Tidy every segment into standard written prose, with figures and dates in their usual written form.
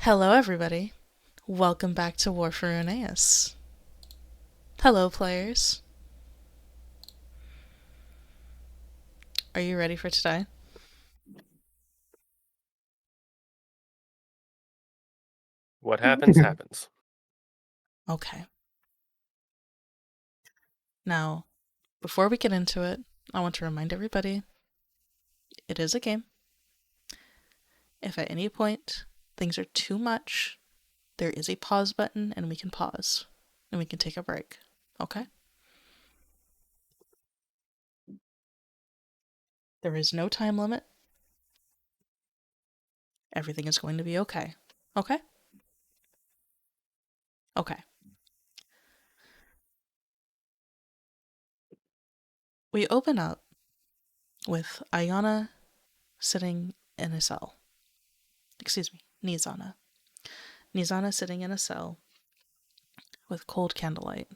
Hello, everybody. Welcome back to War for Runeas. Hello, players. Are you ready for today? What happens, happens. Okay. Now, before we get into it, I want to remind everybody it is a game. If at any point things are too much, there is a pause button and we can pause and we can take a break. Okay? There is no time limit. Everything is going to be okay. Okay? Okay. We open up with Aiyana sitting in a cell. Excuse me, Nizana. Nizana sitting in a cell with cold candlelight.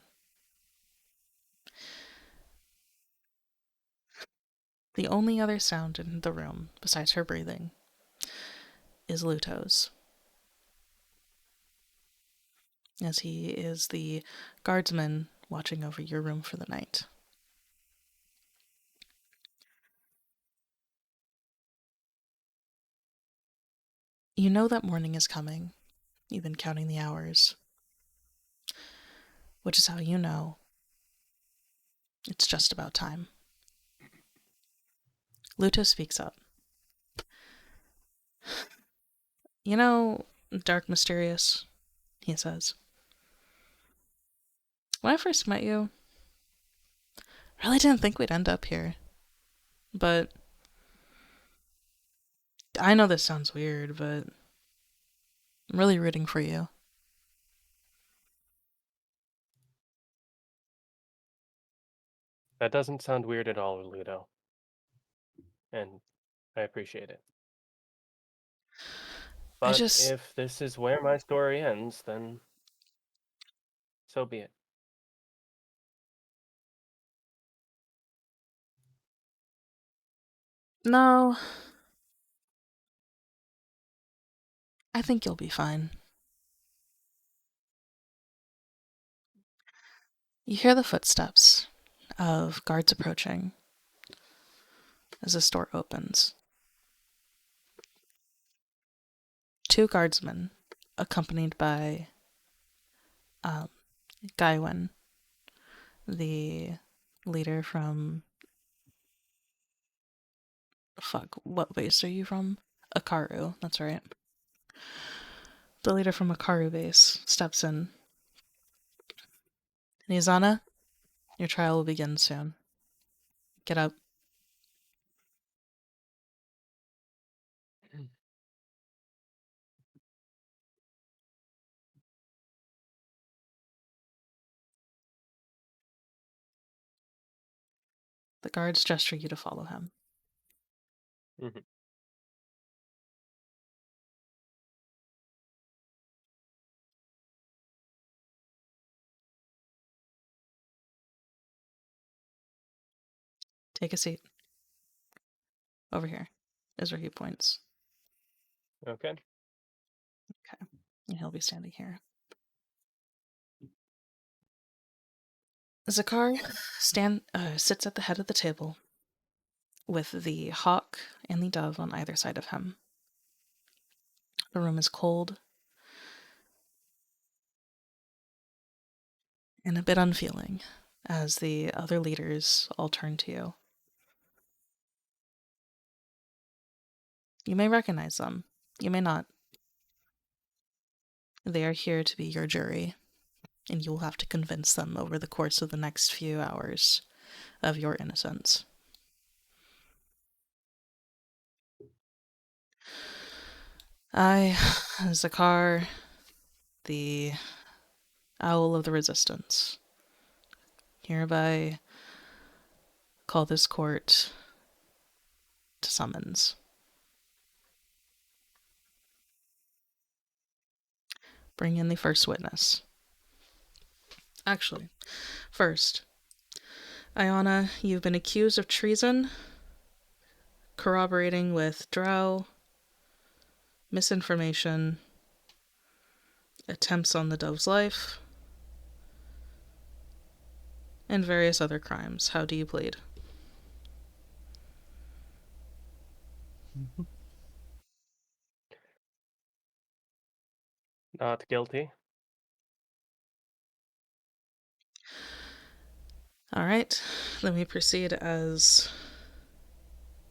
The only other sound in the room, besides her breathing, is Luto's, as he is the guardsman watching over your room for the night. You know that morning is coming. You've been counting the hours, which is how you know it's just about time. Luto speaks up. You know, Dark Mysterious, he says. When I first met you, I really didn't think we'd end up here. But I know this sounds weird, but I'm really rooting for you. That doesn't sound weird at all, Ludo. And I appreciate it. I But just. if this is where my story ends, then so be it. No, I think you'll be fine. You hear the footsteps of guards approaching as the store opens. Two guardsmen, accompanied by um, Gaiwen, the leader from. Fuck, what base are you from? Akaru, that's right. The leader from Akaru base steps in. Nizana, your trial will begin soon. Get up. The guards gesture you to follow him. Mhm. Take a seat. Over here is where he points. Okay. Okay. And he'll be standing here. Zakar sits at the head of the table with the hawk and the dove on either side of him. The room is cold and a bit unfeeling as the other leaders all turn to you. You may recognize them, you may not. They are here to be your jury, and you will have to convince them over the course of the next few hours of your innocence. I, Zakar, the Owl of the Resistance, hereby call this court to summons. Bring in the first witness. Actually, first, Aiyana, you've been accused of treason, corroborating with drow, misinformation, attempts on the dove's life, and various other crimes. How do you plead? Not guilty. All right, let me proceed as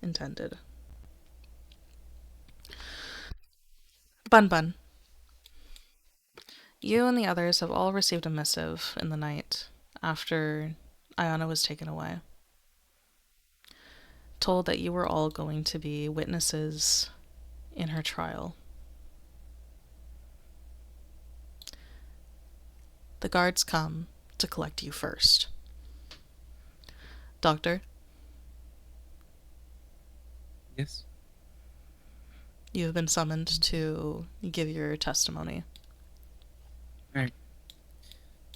intended. BunBun, you and the others have all received a missive in the night after Aiyana was taken away, told that you were all going to be witnesses in her trial. The guards come to collect you first. Doctor, Yes. you have been summoned to give your testimony. All right.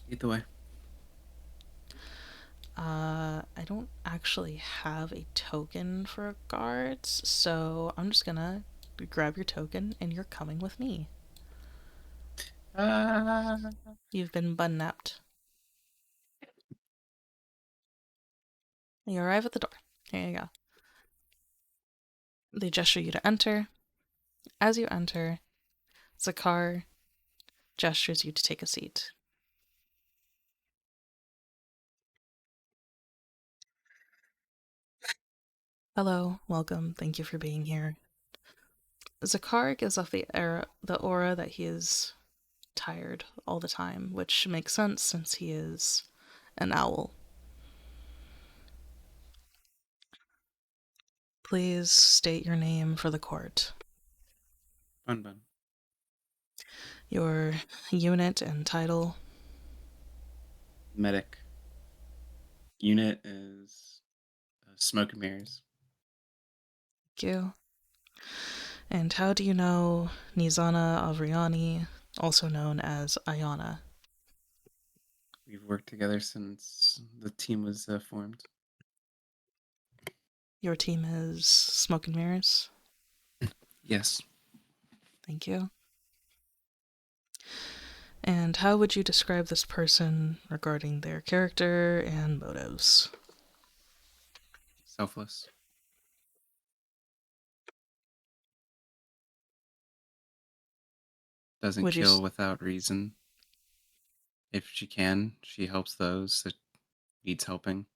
Lead the way. I don't actually have a token for guards, so I'm just gonna grab your token and you're coming with me. You've been bunnapped. You arrive at the door. Here you go. They gesture you to enter. As you enter, Zakar gestures you to take a seat. Hello, welcome, thank you for being here. Zakar gives off the aura that he is tired all the time, which makes sense since he is an owl. Please state your name for the court. BunBun. Your unit and title. Medic. Unit is smoke and mirrors. Thank you. And how do you know Nizana Avriani, also known as Aiyana? We've worked together since the team was formed. Your team is Smoke and Mirrors. Yes. Thank you. And how would you describe this person regarding their character and motives? Selfless. Doesn't Would you kill without reason. If she can, she helps those that needs helping.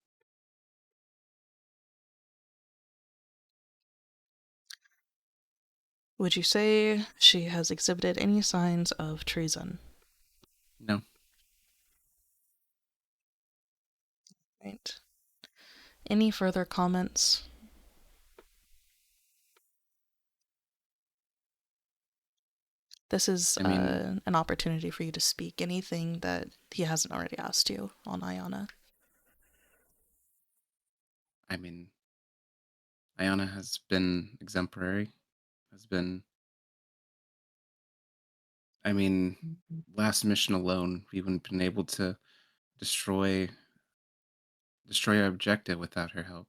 would you say she has exhibited any signs of treason? No. Right. Any further comments? This is I mean, an opportunity for you to speak anything that he hasn't already asked you on Aiyana. I mean, Aiyana has been exemplary. Has been. I mean, last mission alone, we wouldn't been able to destroy our objective without her help.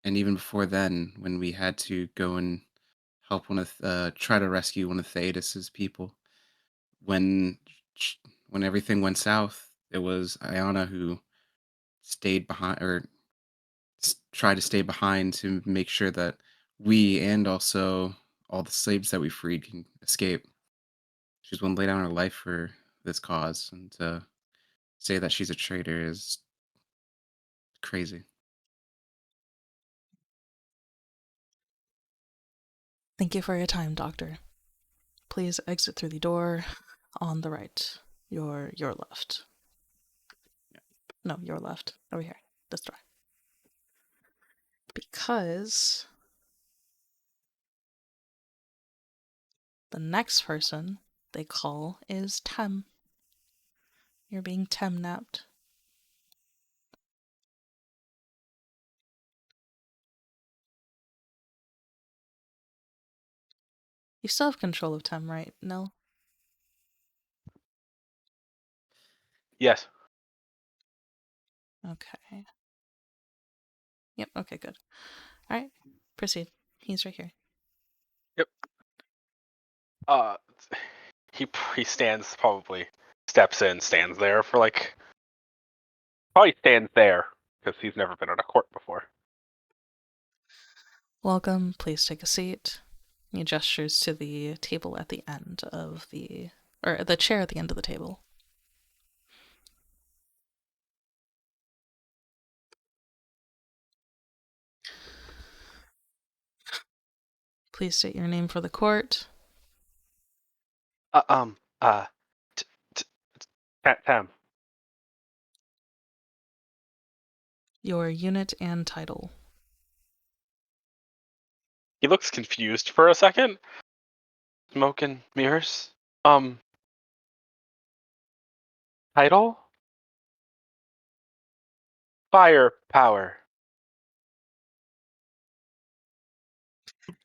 And even before then, when we had to go and help try to rescue one of Theodos's people, when sh- when everything went south, it was Aiyana who stayed behind or tried to stay behind to make sure that we and also all the slaves that we freed can escape. She's one to lay down her life for this cause, and to say that she's a traitor is crazy. Thank you for your time, Doctor. Please exit through the door on the right. Your left. Yeah. No, your left. Over here. This door. Because the next person they call is Tem. You're being Tem-napped. You still have control of Tem, right? No? Yes. Okay. Yep, okay, good. Alright, proceed. He's right here. Yep. Uh, he stands, probably steps in, stands there for like, probably stands there because he's never been on a court before. Welcome, please take a seat. He gestures to the table at the end of or the chair at the end of the table. Please state your name for the court. Tam. Your unit and title. He looks confused for a second. Smoke and mirrors. Title? Firepower.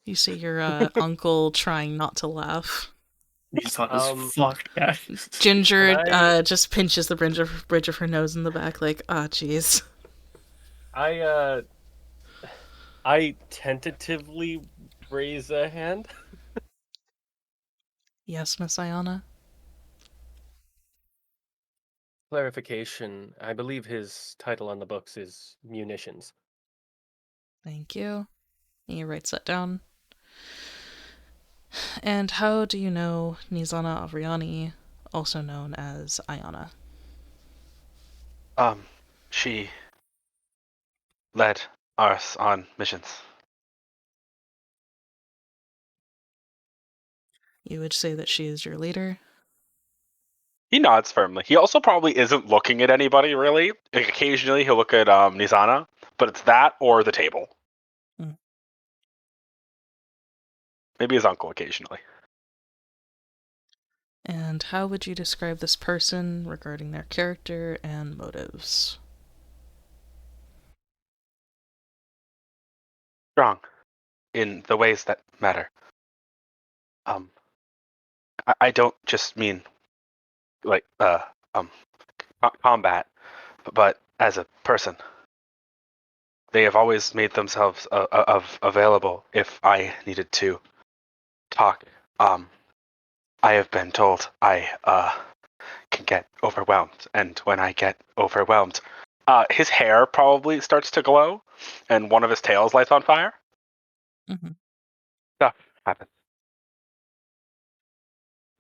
You see your uncle trying not to laugh. Nizana's fucked, guys. Ginger I- just pinches the bridge of her nose in the back, like, ah, jeez. I tentatively raise a hand. Yes, Miss Aiyana? Clarification. I believe his title on the books is munitions. Thank you. He writes that down. And how do you know Nizana Avriani, also known as Aiyana? She led us on missions. You would say that she is your leader? He nods firmly. He also probably isn't looking at anybody, really. Like, occasionally he'll look at Nizana, but it's that or the table. Mm. Maybe his uncle occasionally. And how would you describe this person regarding their character and motives? Strong in the ways that matter. I don't just mean like combat, but as a person. They have always made themselves available if I needed to talk. I have been told I can get overwhelmed, and when I get overwhelmed, his hair probably starts to glow, and one of his tails lights on fire. Mm-hmm. Stuff happens.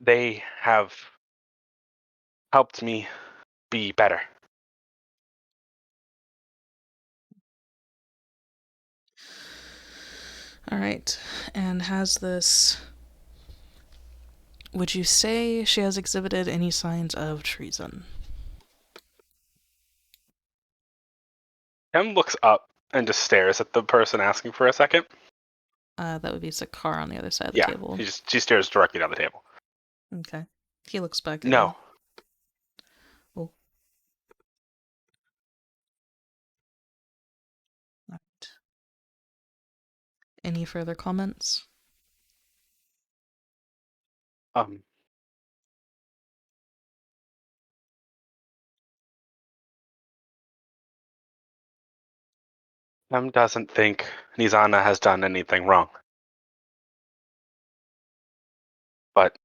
They have helped me be better. All right. And would you say she has exhibited any signs of treason? Tim looks up and just stares at the person asking for a second. That would be Sakar on the other side of the Yeah, table. she stares directly down the table. Okay. He looks back at No. you. Oh. All right. Any further comments? Tim doesn't think Nizana has done anything wrong. But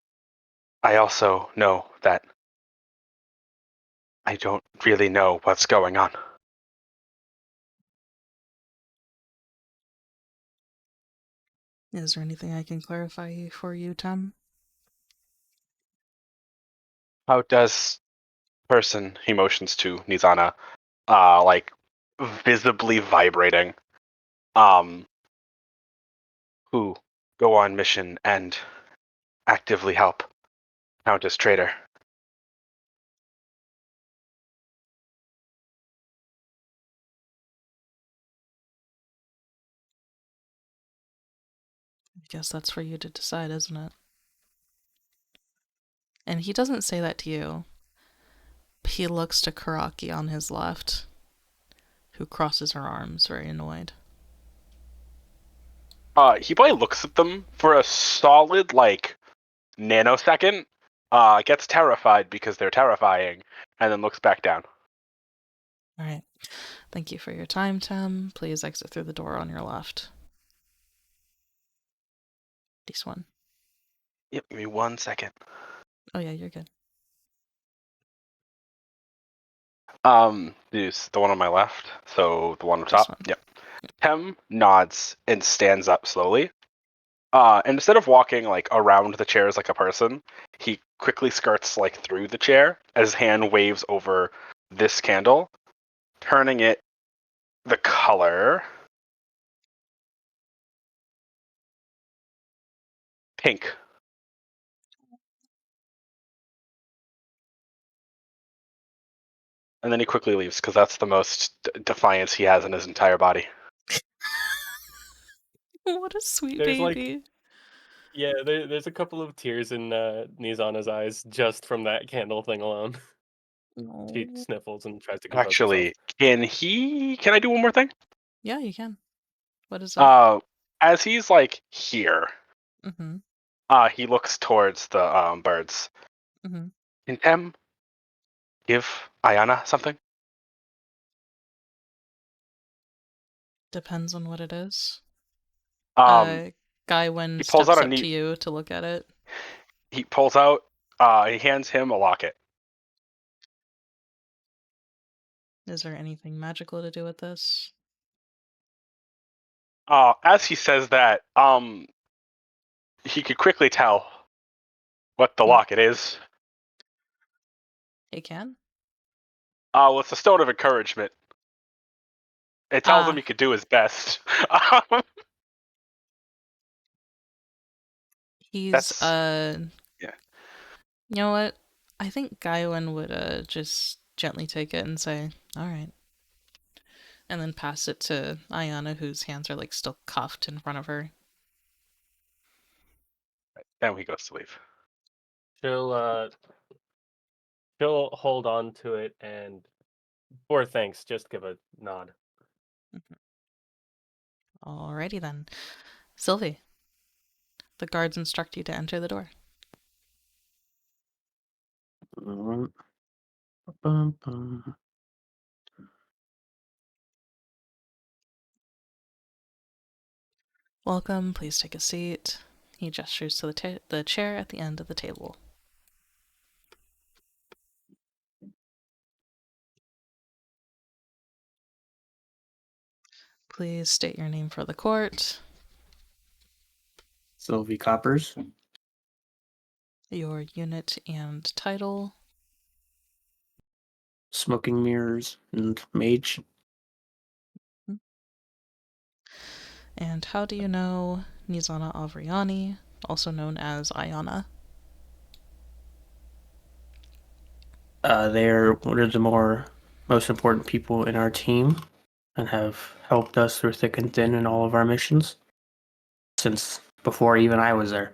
I also know that I don't really know what's going on. Is there anything I can clarify for you, Tom? How does person, he motions to Nizana, like visibly vibrating, who go on mission and actively help Countess Trader? I guess that's for you to decide, isn't it? And he doesn't say that to you. He looks to Karaki on his left, who crosses her arms, very annoyed. He probably looks at them for a solid, like, nanosecond, gets terrified because they're terrifying, and then looks back down. All right. Thank you for your time, Tim. Please exit through the door on your left. This one. Yep, give me 1 second. Oh yeah, you're good. Is the one on my left. So the one on This top. one. Yep. Tem nods and stands up slowly. And instead of walking like around the chairs like a person, he quickly skirts like through the chair as his hand waves over this candle, turning it the color pink. And then he quickly leaves because that's the most defiance he has in his entire body. What a sweet There's like- baby. Yeah, there's a couple of tears in Nizana's eyes just from that candle thing alone. She No. sniffles and tries to compose Actually, herself. can I do one more thing? Yeah, you can. What is that? As he's like here, Mm-hmm. he looks towards the birds. Mm-hmm. Can Tem give Aiyana something? Depends on what it is. He Gaiwen pulls out steps a up to neat. you to look at it. He pulls out. He hands him a locket. Is there anything magical to do with this? As he says that, he could quickly tell what the Hmm. locket is. He can? Well, it's a stone of encouragement. It tells him Ah. he could do his best. He's That's- yeah. You know what? I think Gaiwen would just gently take it and say, "Alright." And then pass it to Aiyana, whose hands are like still cuffed in front of her. Then he goes to leave. She'll hold on to it and, for thanks, just give a nod. Alrighty then. Sylvie, the guards instruct you to enter the door. Bum-bum. Welcome, please take a seat. He gestures to the chair at the end of the table. Please state your name for the court, Sylvie Coppers. your unit and title, Smoking mirrors and mage. and how do you know Nizana Avriani, also known as Aiyana? They're one of the most important people in our team and have helped us through thick and thin in all of our missions since before even I was there.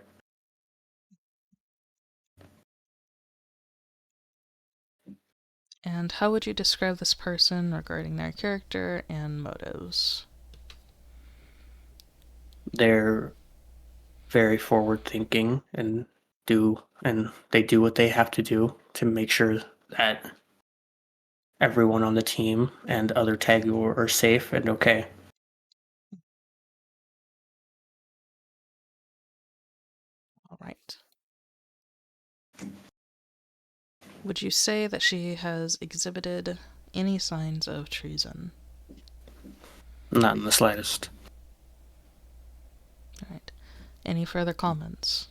And how would you describe this person regarding their character and motives? They're very forward thinking and they do what they have to do to make sure that everyone on the team and other Tagu are safe and okay. All right. Would you say that she has exhibited any signs of treason? Not in the slightest. All right. Any further comments?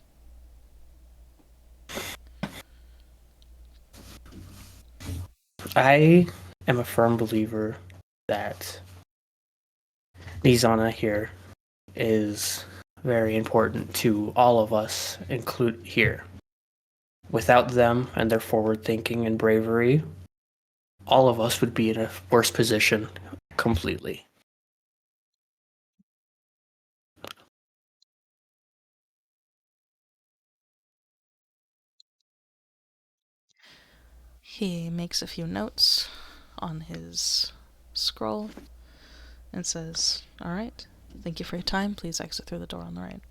I am a firm believer that Nizana here is very important to all of us, include here. Without them and their forward thinking and bravery, all of us would be in a worse position completely. He makes a few notes on his scroll and says, "All right, thank you for your time. Please exit through the door on the right."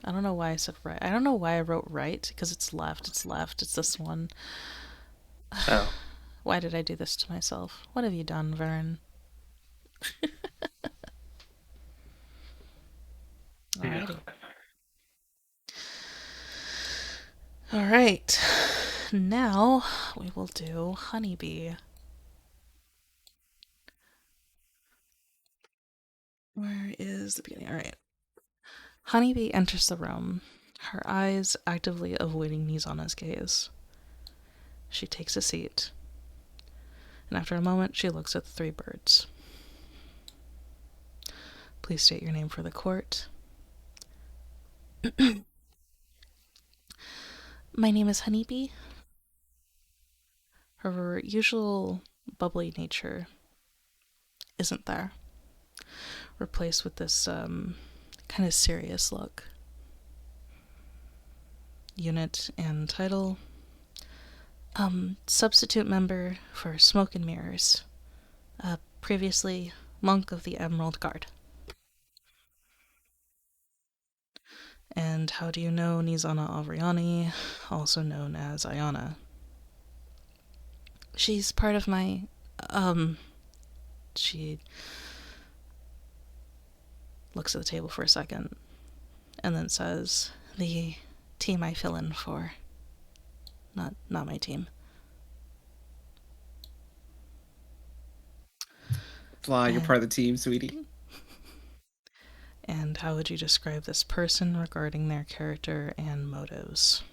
I don't know why I said right. I don't know why I wrote right, because it's left. It's left. It's this one. Oh. Why did I do this to myself? What have you done, Vern? Alrighty. right. Now we will do Honeybee. Where is the beginning? All right. Honeybee enters the room, her eyes actively avoiding Nizana's gaze. She takes a seat, and after a moment, she looks at the three birds. Please state your name for the court. My name is Honeybee. Her usual bubbly nature isn't there, replaced with this kind of serious look. Unit and title: substitute member for Smoke and Mirrors. Previously monk of the Emerald Guard. And how do you know Nizana Avriani, also known as Aiyana? She's part of my, she looks at the table for a second, and then says, the team I fill in for. Not my team. Fly, you're part of the team, sweetie. And how would you describe this person regarding their character and motives?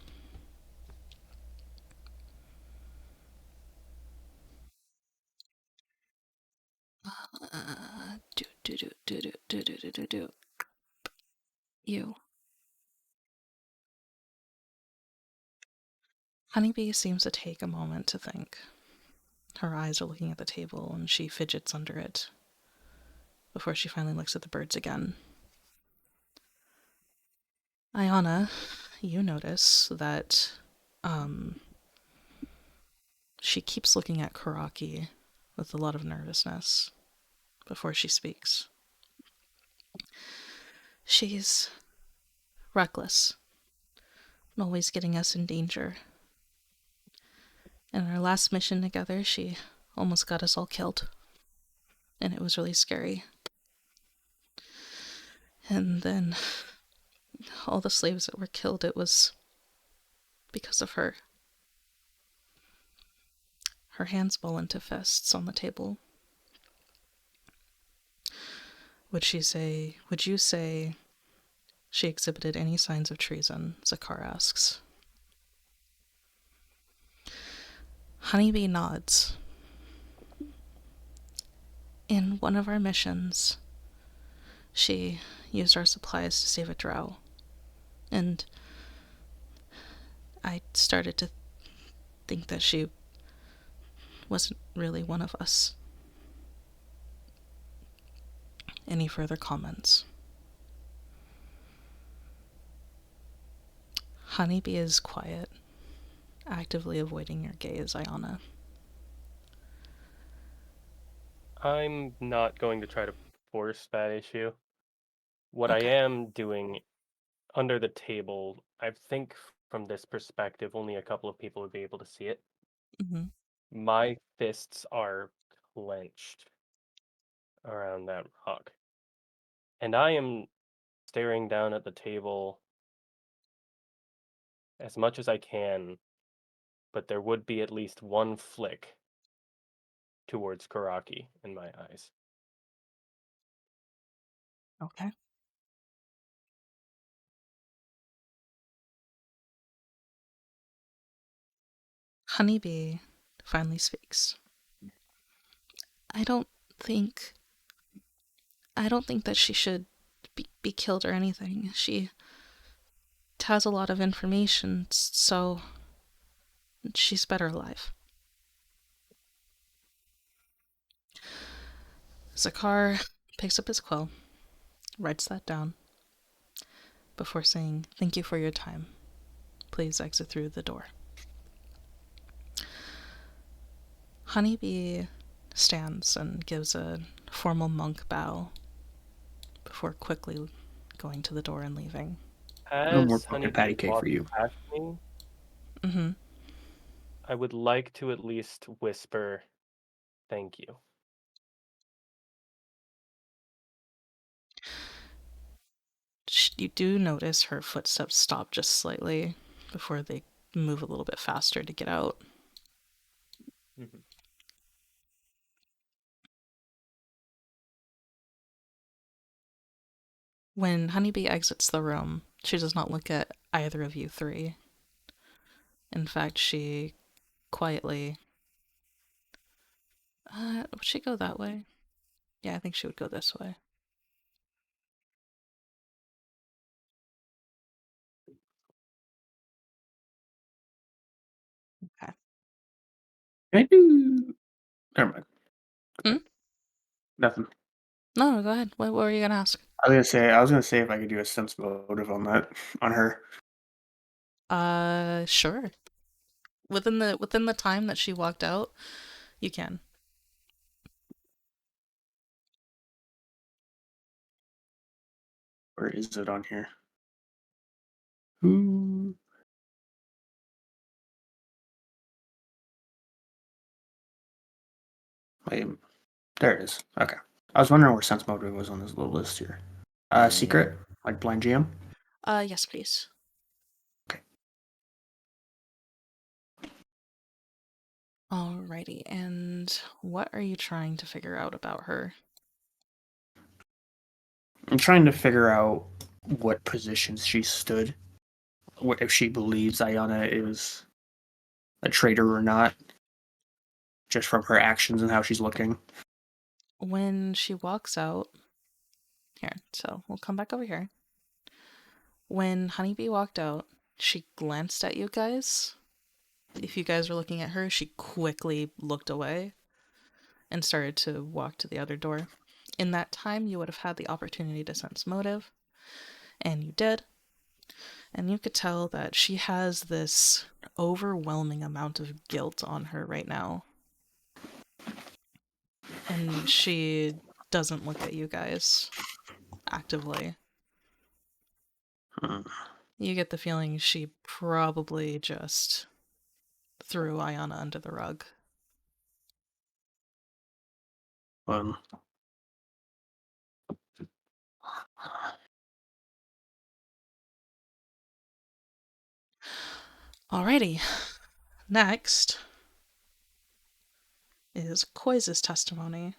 You. Honeybee seems to take a moment to think. Her eyes are looking at the table, and she fidgets under it before she finally looks at the birds again. Aiyana, you notice that she keeps looking at Karaki with a lot of nervousness before she speaks. She's reckless, always getting us in danger. In our last mission together, she almost got us all killed, and it was really scary. And then all the slaves that were killed, it was because of her. Her hands ball into fists on the table. Would you say she exhibited any signs of treason? Zakar asks. Honeybee nods. In one of our missions, she used our supplies to save a drow. And I started to think that she wasn't really one of us. Any further comments? Honeybee is quiet, actively avoiding your gaze, Aiyana. I'm not going to try to force that issue. What Okay. I am doing under the table, I think from this perspective, only a couple of people would be able to see it. Mm-hmm. My fists are clenched around that rock. And I am staring down at the table as much as I can, but there would be at least one flick towards Karaki in my eyes. Okay. Honeybee finally speaks. I don't think that she should be killed or anything. She has a lot of information, so she's better alive. Zakar picks up his quill, writes that down, before saying, "Thank you for your time. Please exit through the door." Honeybee stands and gives a formal monk bow before quickly going to the door and leaving. No more As fucking Honeybee patty cake for walks you. past me, Mm-hmm. I would like to at least whisper, "Thank you." You do notice her footsteps stop just slightly before they move a little bit faster to get out. Mhm. When Honeybee exits the room, she does not look at either of you three. In fact, she quietly... would she go that way? Yeah, I think she would go this way. Okay. Can I do? Never mind. Hmm? Nothing. No, go ahead. What were you gonna ask? I was gonna say if I could do a sense motive on that on her. Sure. Within the time that she walked out, you can. Where is it on here? Who? Wait, there it is. Okay. I was wondering where sense motive was on this little list here. Secret, like blind GM. Yes, please. Okay. Alrighty, and what are you trying to figure out about her? I'm trying to figure out what positions she stood. What if she believes Aiyana is a traitor or not, just from her actions and how she's looking. When she walks out... Here, so we'll come back over here. When Honeybee walked out, she glanced at you guys. If you guys were looking at her, she quickly looked away and started to walk to the other door. In that time, you would have had the opportunity to sense motive, and you did. And you could tell that she has this overwhelming amount of guilt on her right now. And she doesn't look at you guys actively. You get the feeling she probably just threw Aiyana under the rug. Um, Alrighty. Next is Koi's testimony.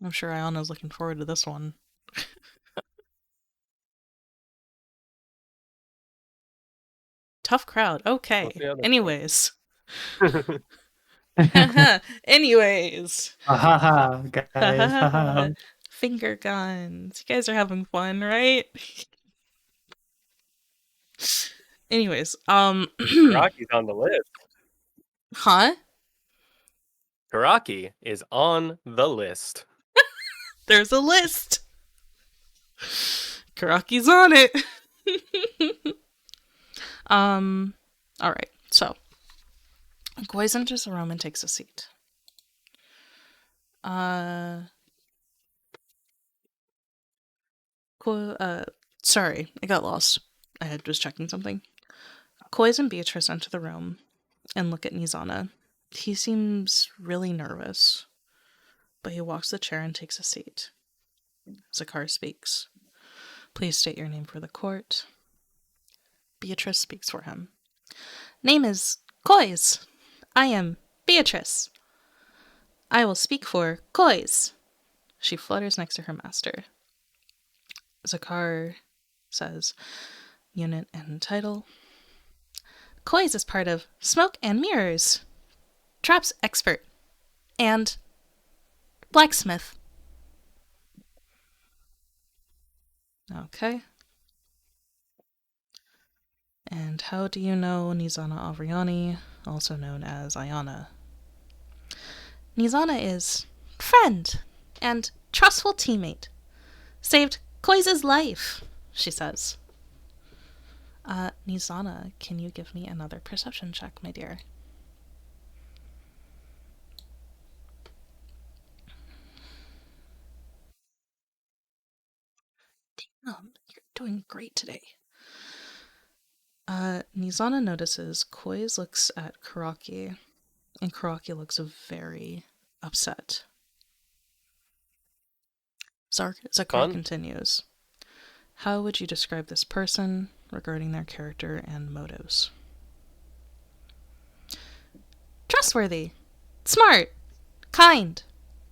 I'm sure Aiyana's looking forward to this one. Tough crowd. Okay. What's the other Anyways. part? Anyways. Haha, guys. Haha. Finger guns. You guys are having fun, right? Anyways, Karaki's on the list. huh? Karaki is on the list. There's a list. Karaki's on it. Alright, so Goiz enters the room and takes a seat. Sorry, I got lost. I was checking something. Koiz and Beatrice enter the room and look at Nizana. He seems really nervous, but he walks the chair and takes a seat. Zakar speaks. Please state your name for the court. Beatrice speaks for him. Name is Koiz. I am Beatrice. I will speak for Koiz. She flutters next to her master. Zakar says, unit and title. Koiz is part of Smoke and Mirrors, Traps Expert, and Blacksmith. Okay. And how do you know Nizana Avriani, also known as Aiyana? Nizana is friend and trustful teammate. Saved Koiz's life, she says. Nizana, can you give me another perception check, my dear? Damn, you're doing great today. Nizana notices Koiz looks at Karaki, and Karaki looks very upset. Zakar Fun. continues. How would you describe this person regarding their character and motives? Trustworthy, smart, kind,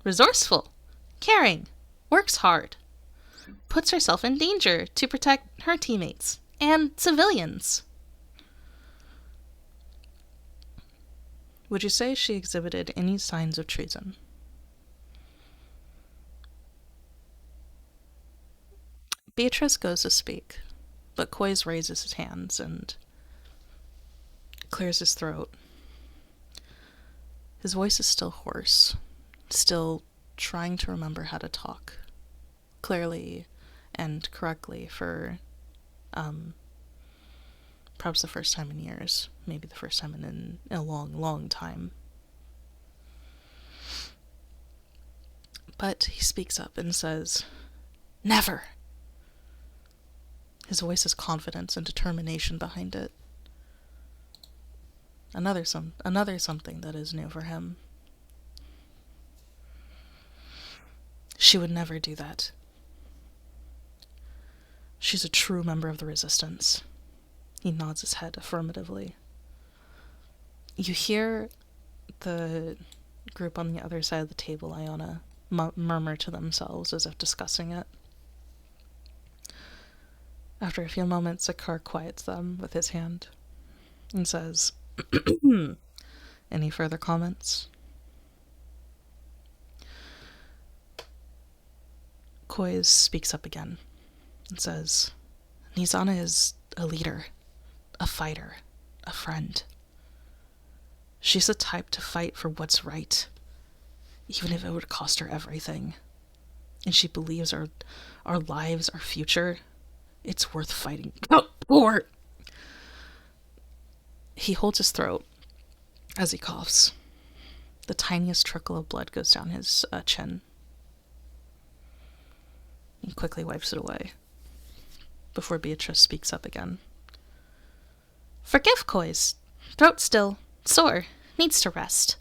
resourceful, caring, works hard, puts herself in danger to protect her teammates and civilians. Would you say she exhibited any signs of treason? Beatrice goes to speak, but Koiz raises his hands and clears his throat. His voice is still hoarse, still trying to remember how to talk clearly and correctly for perhaps the first time in years, maybe the first time in a long, long time. But he speaks up and says, "Never." His voice has confidence and determination behind it. Another something that is new for him. She would never do that. She's a true member of the Resistance. He nods his head affirmatively. You hear the group on the other side of the table, Aiyana, murmur to themselves as if discussing it. After a few moments, Zakar quiets them with his hand and says, "Any further comments?" Koiz speaks up again and says, "Nizana is a leader, a fighter, a friend. She's the type to fight for what's right, even if it would cost her everything. And she believes our lives, our future, it's worth fighting for." He holds his throat as he coughs. The tiniest trickle of blood goes down his chin. He quickly wipes it away before Beatrice speaks up again. "Forgive Koiz. Throat still sore. Needs to rest."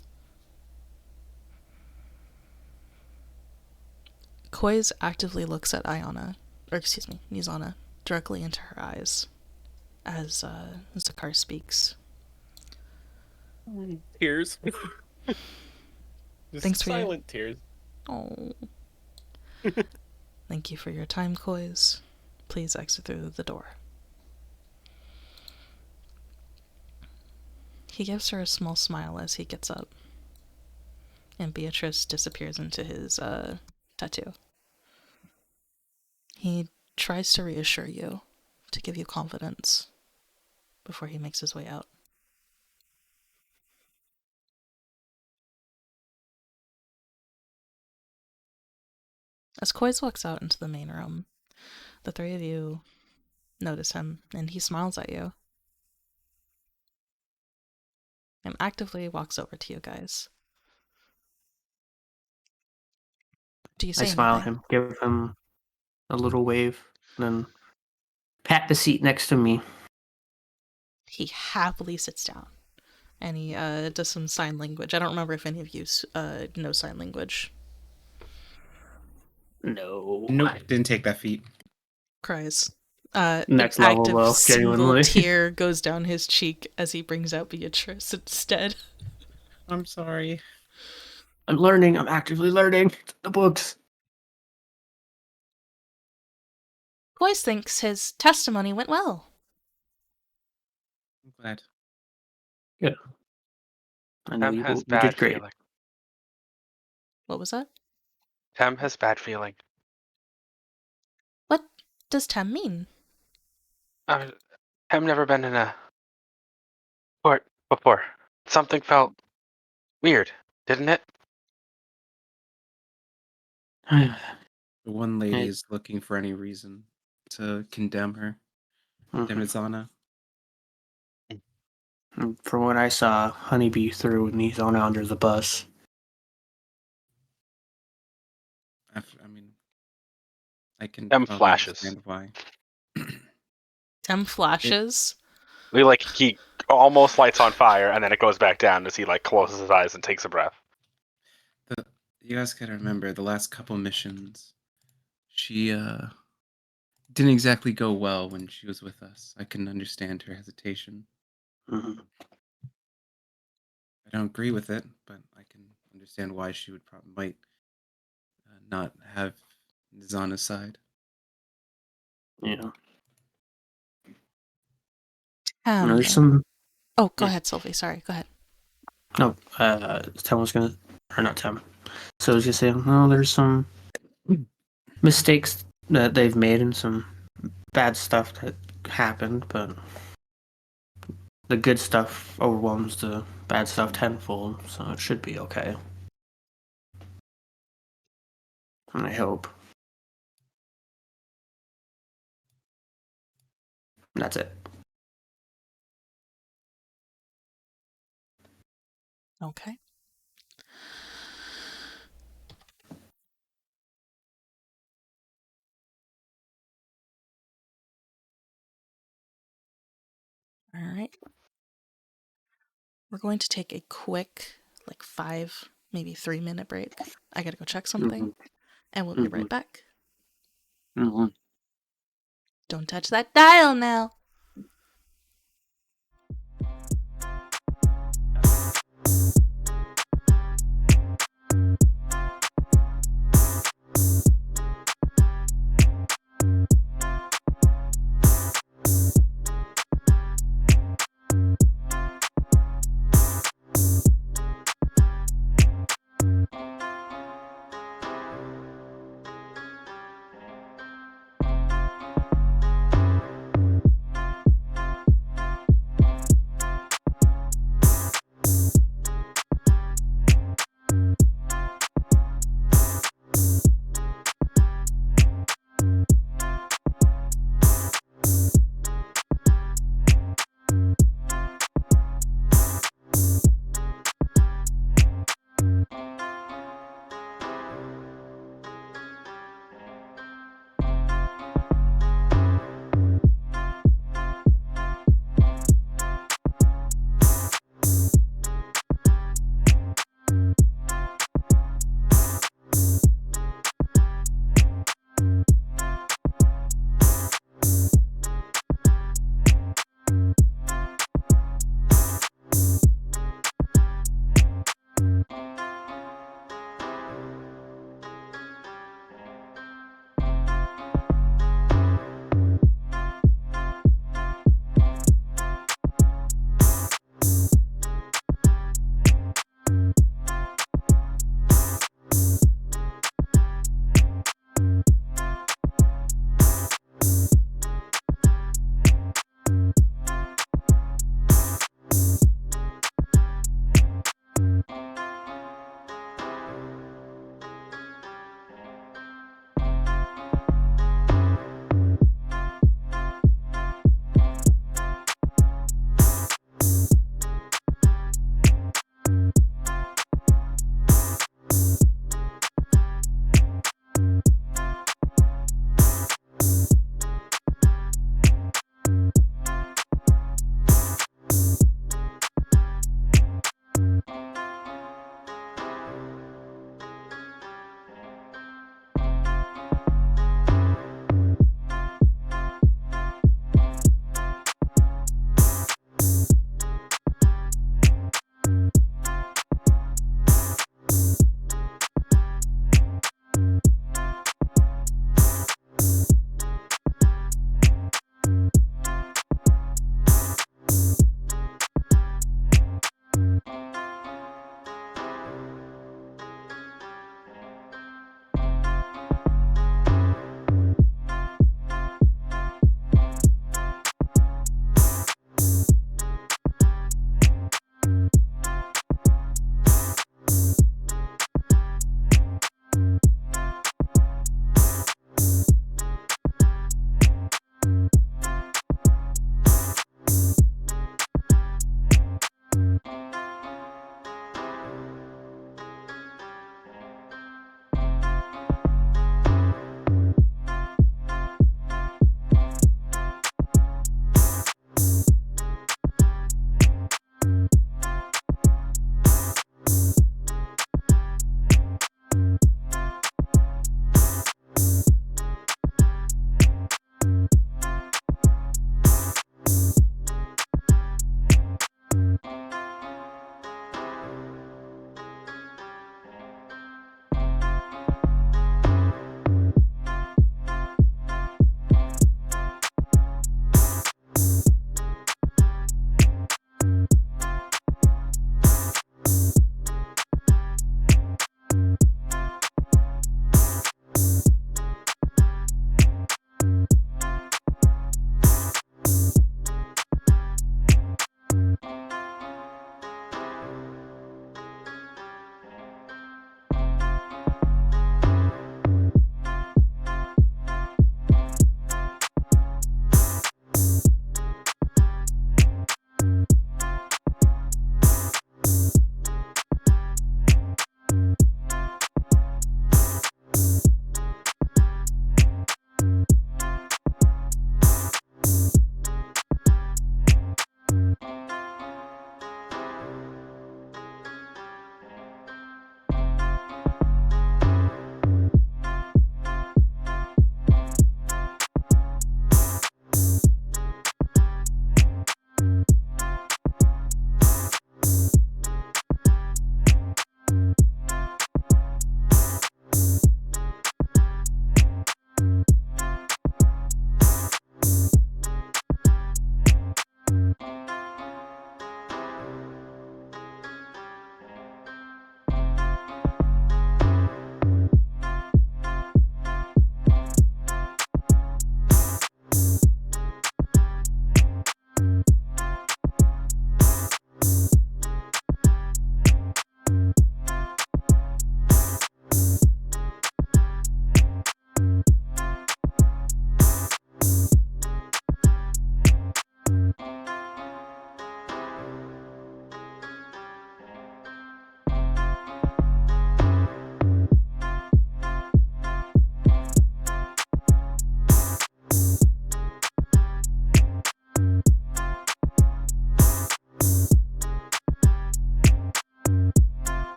Koiz actively looks at Nizana, directly into her eyes as Zakar speaks. Tears. Just Thanks for silent tears. Oh. Thank you for your time, Koiz. Please exit through the door. He gives her a small smile as he gets up, and Beatrice disappears into his tattoo. He tries to reassure you, to give you confidence, before he makes his way out. As Koiz walks out into the main room, the three of you notice him, and he smiles at you and actively walks over to you guys. Do you say I smile at anything? him, give him a little wave, and then pat the seat next to me. He happily sits down, and he does some sign language. I don't remember if any of you know sign language. No. Nope, didn't take that feat. Cries. Next an level, active though, single genuinely. tear goes down his cheek as he brings out Beatrice instead. I'm sorry. I'm learning. I'm actively learning the books. Koiz thinks his testimony went well. I'm glad. Good. I know Tem has you bad did great. feeling. What was that? Tem has bad feeling. What does Tem mean? Tem never been in a court before. Something felt weird, didn't it? The one lady is looking for any reason to condemn her. Condemn Nizana. From what I saw, Honeybee threw Nizana under the bus. I mean, I can Tem probably flashes. understand why. Tem flashes. He almost lights on fire, and then it goes back down as he closes his eyes and takes a breath. You guys gotta remember the last couple missions. She didn't exactly go well when she was with us. I can understand her hesitation. Mhm. I don't agree with it, but I can understand why she would might not have Nizana's side. Yeah. There's Tem. some. Oh, go Yeah. ahead, Sylvie. Sorry, go ahead. No, Tem was gonna, or not Tem. So I was gonna say, no, there's some mistakes that they've made and some bad stuff that happened, but the good stuff overwhelms the bad stuff tenfold, so it should be okay. And I hope. And that's it. Okay. All right. We're going to take a quick, like 5, maybe 3-minute break. I gotta go check something, and we'll be right back. Don't touch that dial now.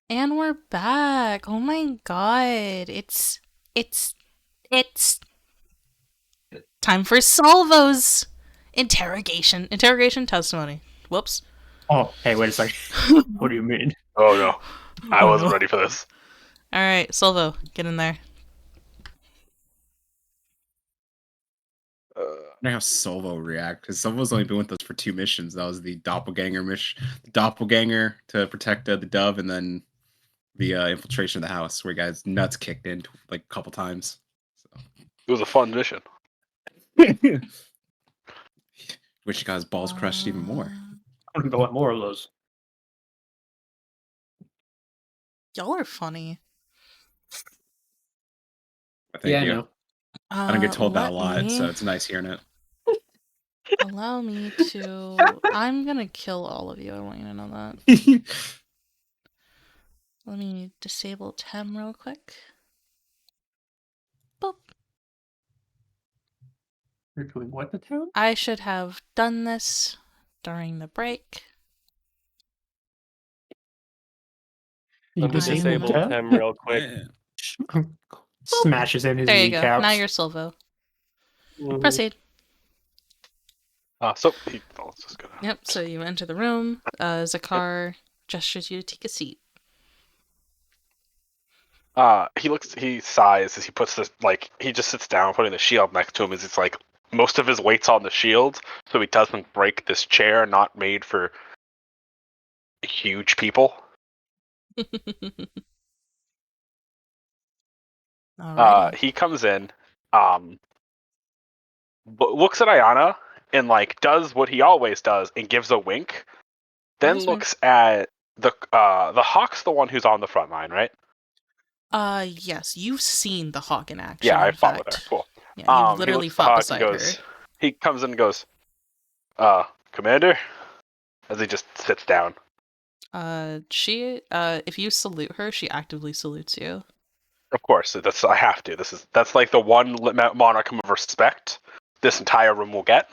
And we're back. Oh my god. It's time for Salvo's interrogation testimony. Whoops. Oh, hey, wait a second. What do you mean? Oh no, I Oh, wasn't no. ready for this. All right, Salvo, get in there. I wonder how Solvo react, because Solvo's only been with us for 2 missions. That was the doppelganger mission, the doppelganger to protect the dove, and then the infiltration of the house, where guys nuts kicked in like a couple times. So. It was a fun mission. Wish you got his balls crushed even more. I'm gonna want more of those. Y'all are funny. Thank you. I know. I don't get told that a Let lot, me- so it's nice hearing it. Allow me to. I'm gonna kill all of you. I want you to know that. Let me disable Tem real quick. Boop. You're doing what to town? I should have done this during the break. You Let me I disabled disable am- Tem real quick. Yeah. Smashes in his There you go. kneecaps. Now you're Silvo. Mhm. Proceed. So let's just go. Yep, so you enter the room. Zakar gestures you to take a seat. He sighs as he puts this, like, he just sits down, putting the shield next to him, as it's like most of his weight's on the shield, so he doesn't break this chair, not made for huge people. Alrighty. He comes in, looks at Aiyana, and like does what he always does, and gives a wink. Then Yes, ma'am. looks at the Hawk's the one who's on the front line, right? Yes, you've seen the Hawk in action. Yeah, I in fought fact. with her. Cool. Yeah, you've He literally looks at the fought Hawk and beside goes. her. He comes in and goes, Commander, as he just sits down. If you salute her, she actively salutes you. Of course, I have to. That's like the one monarchy of respect this entire room will get.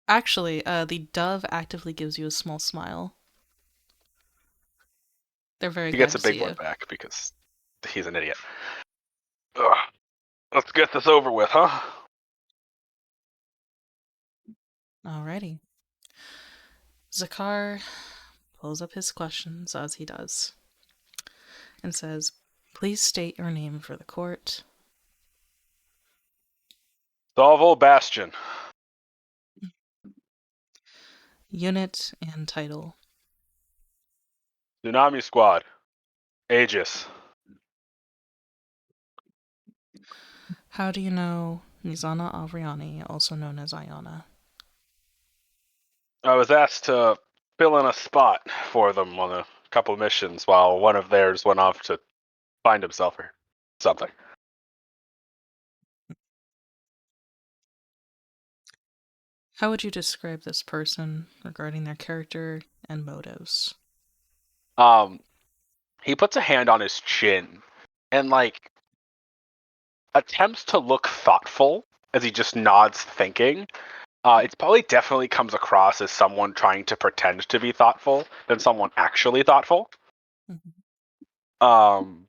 Actually, the dove actively gives you a small smile. They're very He glad gets a to see big one you. back because he's an idiot. Ugh. Let's get this over with, huh? Alrighty. Zakar pulls up his questions as he does and says, "Please state your name for the court." Salvo Bastion. Unit and title. Tsunami Squad. Aegis. How do you know Nizana Avriani, also known as Aiyana? I was asked to fill in a spot for them on a couple missions while one of theirs went off to find himself or something. How would you describe this person regarding their character and motives? He puts a hand on his chin and like attempts to look thoughtful as he just nods thinking. It's probably definitely comes across as someone trying to pretend to be thoughtful than someone actually thoughtful. Mhm.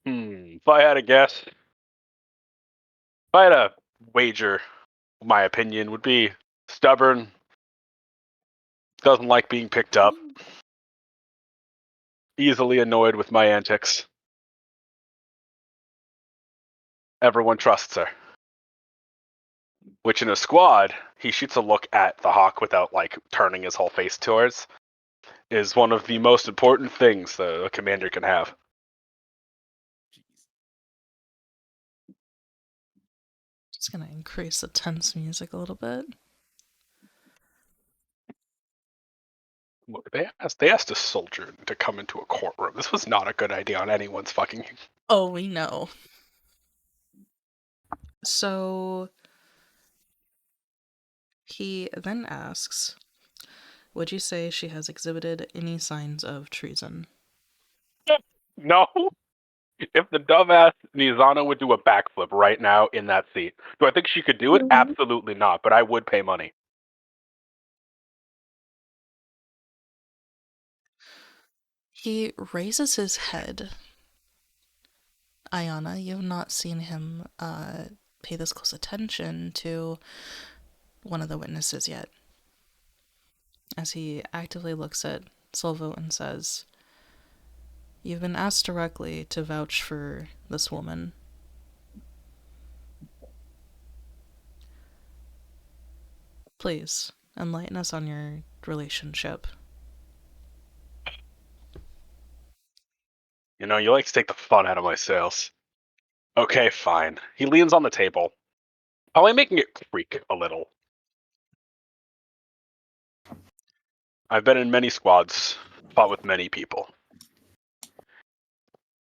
If I had a guess, if I had a wager, my opinion would be stubborn, doesn't like being picked up, easily annoyed with my antics. Everyone trusts her. Which in a squad, he shoots a look at the Hawk without like turning his whole face towards, is one of the most important things a commander can have. Just gonna increase the tense music a little bit. Look, they asked a soldier to come into a courtroom. This was not a good idea on anyone's fucking. Oh, we know. So he then asks, would you say she has exhibited any signs of treason? No. If the dumbass Nizana would do a backflip right now in that seat, do I think she could do it? Absolutely not. But I would pay money. He raises his head. Aiyana, you've not seen him pay this close attention to one of the witnesses yet. As he actively looks at Sylvie and says, "You've been asked directly to vouch for this woman. Please, enlighten us on your relationship." You know, you like to take the fun out of my sales. Okay, fine. He leans on the table, probably making it creak a little. I've been in many squads, fought with many people.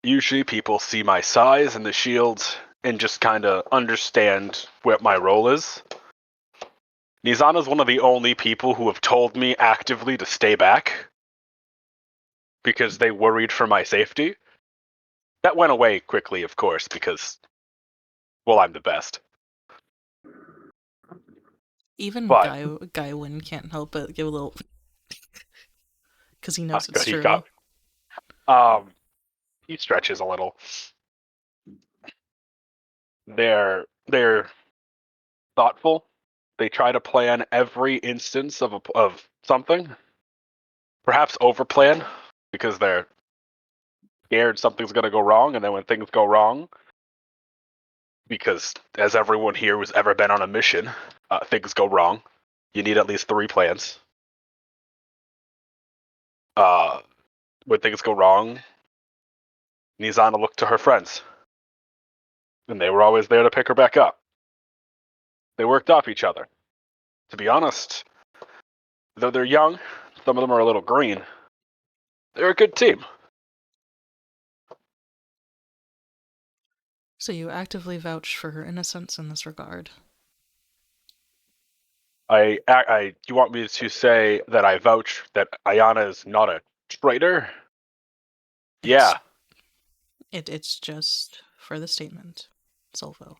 Usually people see my size and the shield and just kind of understand what my role is. Nizana's one of the only people who have told me actively to stay back because they worried for my safety. That went away quickly, of course, because, well, I'm the best. Even But Gaiwin can't help but give a little... because he knows that's it's good. true. He stretches a little. They're thoughtful. They try to plan every instance of something. Perhaps overplan because they're scared something's going to go wrong, and then when things go wrong, because as everyone here who's ever been on a mission, things go wrong. You need at least 3 plans. When things go wrong, Nizana looked to her friends, and they were always there to pick her back up. They worked off each other. To be honest, though they're young, some of them are a little green, they're a good team. So you actively vouch for her innocence in this regard. You want me to say that I vouch that Aiyana is not a traitor? Yeah. It's just for the statement, Sylvie.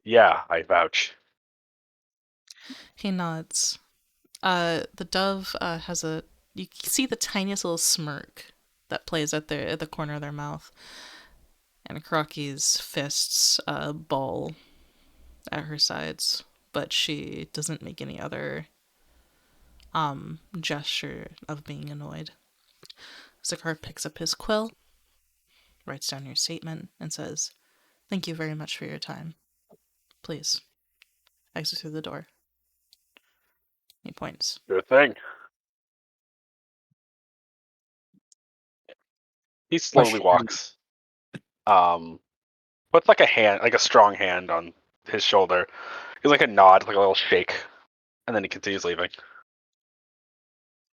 Yeah, I vouch. He nods. The dove has a... You see the tiniest little smirk that plays at the corner of their mouth. And Kroki's fists ball at her sides. But she doesn't make any other gesture of being annoyed. Zakar picks up his quill, writes down your statement, and says, "Thank you very much for your time. Please, exit through the door." He points. Sure thing. He slowly walks. Puts like a strong hand on his shoulder. He's like a nod, like a little shake, and then he continues leaving.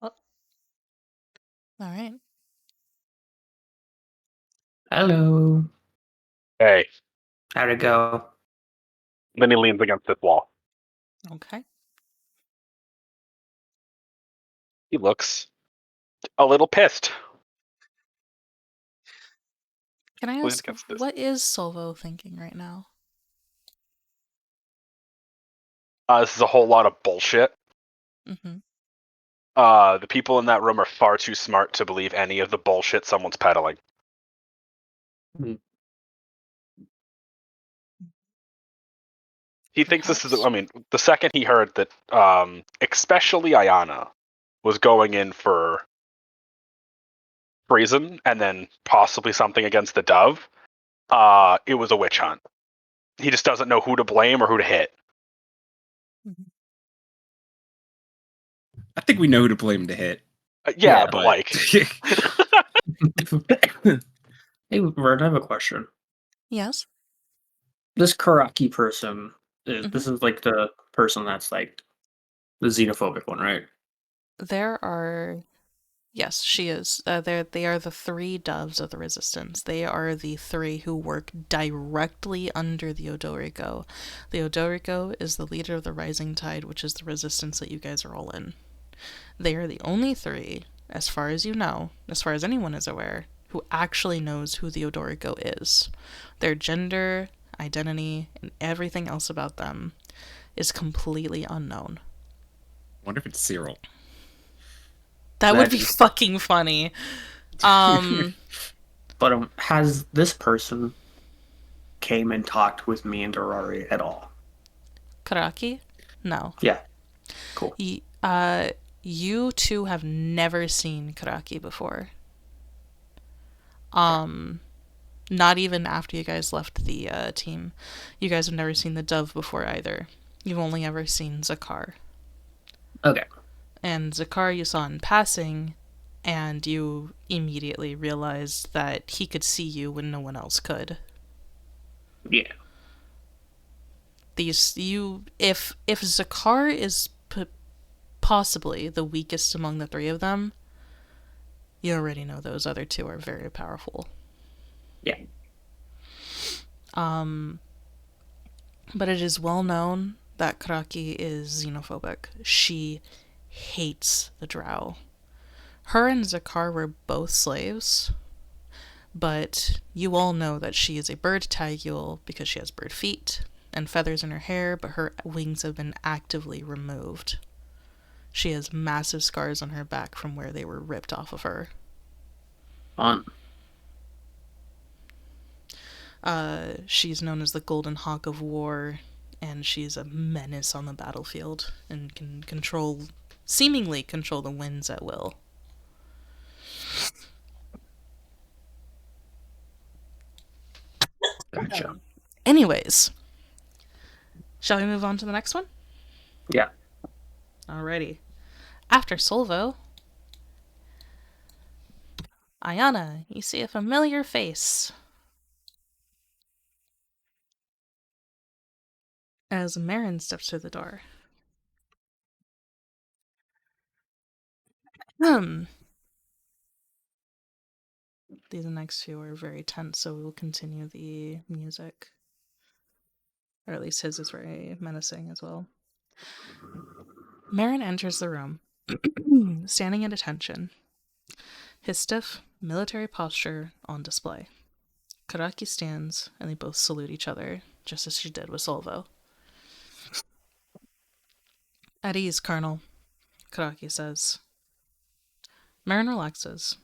Oh. All right. Hello. Hey. How'd it go? Then he leans against this wall. Okay. He looks a little pissed. Can I Leans ask, against this. what is Solvo thinking right now? This is a whole lot of bullshit. Mm-hmm. The people in that room are far too smart to believe any of the bullshit someone's peddling. He thinks this is, I mean, the second he heard that, especially Aiyana was going in for treason and then possibly something against the dove, it was a witch hunt. He just doesn't know who to blame or who to hit. I think we know who to blame to hit. Yeah, but like... Hey, Vern, I have a question. Yes? This Karaki person, this is like the person that's like the xenophobic one, right? There are... Yes, she is. They are the 3 doves of the resistance. They are the 3 who work directly under the Odoriko. The Odoriko is the leader of the Rising Tide, which is the resistance that you guys are all in. They are the only 3, as far as you know, as far as anyone is aware, who actually knows who the Odoriko is. Their gender, identity, and everything else about them is completely unknown. I wonder if it's Cyril. That would be fucking funny. But has this person came and talked with me and Dorari at all? Karaki? No. Yeah. Cool. You two have never seen Karaki before. Not even after you guys left the team. You guys have never seen the Dove before either. You've only ever seen Zakar. Okay. And Zakar you saw in passing, and you immediately realized that he could see you when no one else could. Yeah. If Zakar is possibly the weakest among the three of them, you already know those other two are very powerful. Yeah. But it is well known that Karaki is xenophobic. She hates the drow. Her and Zakar were both slaves, but you all know that she is a bird tagule because she has bird feet and feathers in her hair, but her wings have been actively removed. She has massive scars on her back from where they were ripped off of her. Fun. She's known as the Golden Hawk of War, and she's a menace on the battlefield and can seemingly control the winds at will. Gotcha. Anyways, shall we move on to the next one? Yeah. Alrighty. After Solvo, Aiyana, you see a familiar face. As Marin steps through the door. These next few are very tense, so we will continue the music. Or at least his is very menacing as well. Marin enters the room, standing at attention. His stiff, military posture on display. Karaki stands, and they both salute each other, just as she did with Solvo. At ease, Colonel, Karaki says. Marin relaxes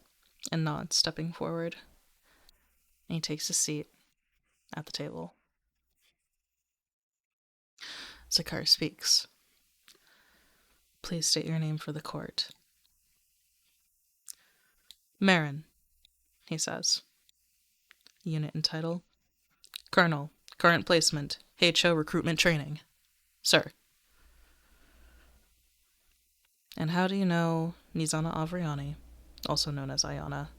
and nods, stepping forward. And he takes his seat at the table. Zakar speaks. Please state your name for the court. Marin, he says. Unit and title. Colonel, current placement, HO recruitment training. Sir. And how do you know Nizana Avriani, also known as Aiyana?